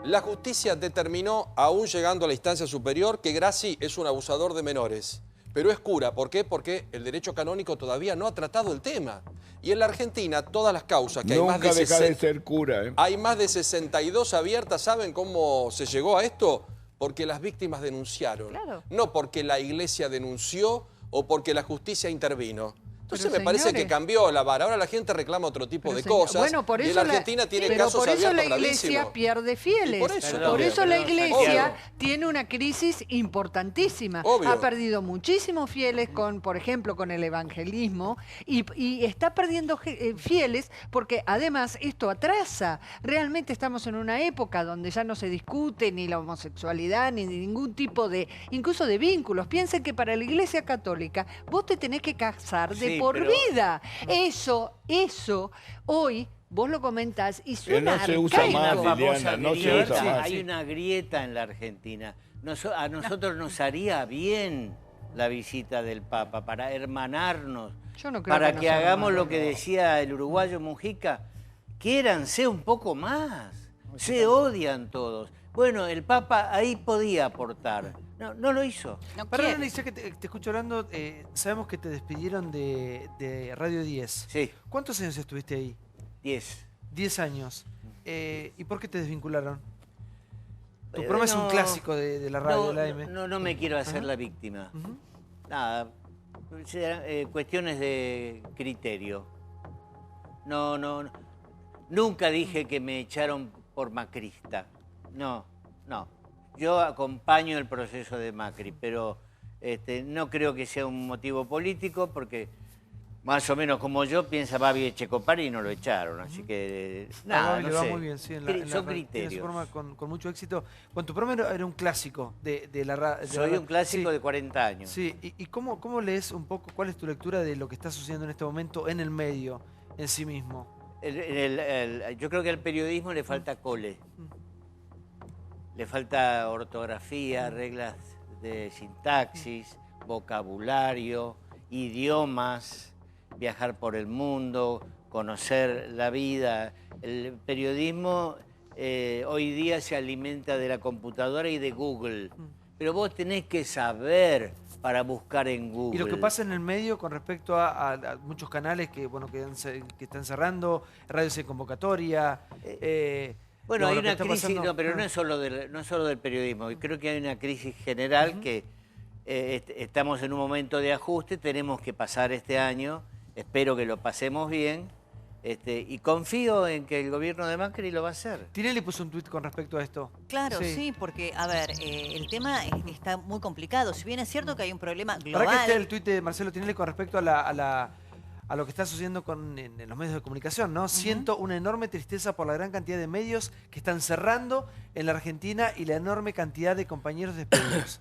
La justicia determinó, aún llegando a la instancia superior, que Grassi es un abusador de menores. Pero es cura. ¿Por qué? Porque el derecho canónico todavía no ha tratado el tema. Y en la Argentina, todas las causas, que Nunca deja de ser cura, ¿eh? Hay más de 62 abiertas. ¿Saben cómo se llegó a esto? Porque las víctimas denunciaron. Claro. No porque la iglesia denunció o porque la justicia intervino. Entonces Pero, me parece señores, que cambió la vara. Ahora la gente reclama otro tipo de señor, cosas. bueno, por y eso en la Argentina tiene pero casos por eso abiertos la iglesia gravísimos. pierde fieles. Y por eso, por eso la iglesia obvio. tiene una crisis importantísima. Obvio. Ha perdido muchísimos fieles, por ejemplo, con el evangelismo, y está perdiendo fieles porque además esto atrasa. Realmente estamos en una época donde ya no se discute ni la homosexualidad ni ningún tipo de, incluso de vínculos. Piensen que para la iglesia católica vos te tenés que casar de por vida. Eso, hoy vos lo comentás y suena no se usa arcaico. más, Liliana, no se usa más. Hay una grieta en la Argentina. A nosotros nos haría bien la visita del Papa para hermanarnos, Yo no creo para que que nos hagamos hermanemos. lo que decía el uruguayo Mujica. Quiéranse un poco más. Se odian todos. Bueno, el Papa ahí podía aportar. No lo hizo. Perdón, Alicia, que te escucho hablando. Sabemos que te despidieron de Radio 10. Sí. ¿Cuántos años estuviste ahí? 10. 10 años. ¿Y por qué te desvincularon? Tu programa es un clásico de la radio, de la AM. No me quiero hacer la víctima. Nada, cuestiones de criterio. No. Nunca dije que me echaron por macrista. No. Yo acompaño el proceso de Macri, pero no creo que sea un motivo político porque más o menos como yo piensa Babi Echecopar y no lo echaron, así que nada, no le va sé. muy bien, sí, Son tiene su criterios. programa con mucho éxito. Bueno, tu programa era un clásico de la radio. Soy un clásico de 40 años. Sí, ¿y cómo lees un poco, cuál es tu lectura de lo que está sucediendo en este momento en el medio en sí mismo? Yo creo que al periodismo le falta cole. Le falta ortografía, reglas de sintaxis, vocabulario, idiomas, viajar por el mundo, conocer la vida. El periodismo hoy día se alimenta de la computadora y de Google. Pero vos tenés que saber para buscar en Google. Y lo que pasa en el medio con respecto a muchos canales que están cerrando, radios en convocatoria. Bueno, hay lo que una está crisis, pasando- pero no es solo del periodismo. Creo que hay una crisis general que estamos en un momento de ajuste, tenemos que pasar este año, espero que lo pasemos bien, y confío en que el gobierno de Macri lo va a hacer. Tinelli puso un tuit con respecto a esto. Claro, sí, porque, a ver, el tema está muy complicado. Si bien es cierto que hay un problema global... Para que esté el tuit de Marcelo Tinelli con respecto a lo que está sucediendo en los medios de comunicación, ¿no? Siento una enorme tristeza por la gran cantidad de medios que están cerrando en la Argentina y la enorme cantidad de compañeros despedidos.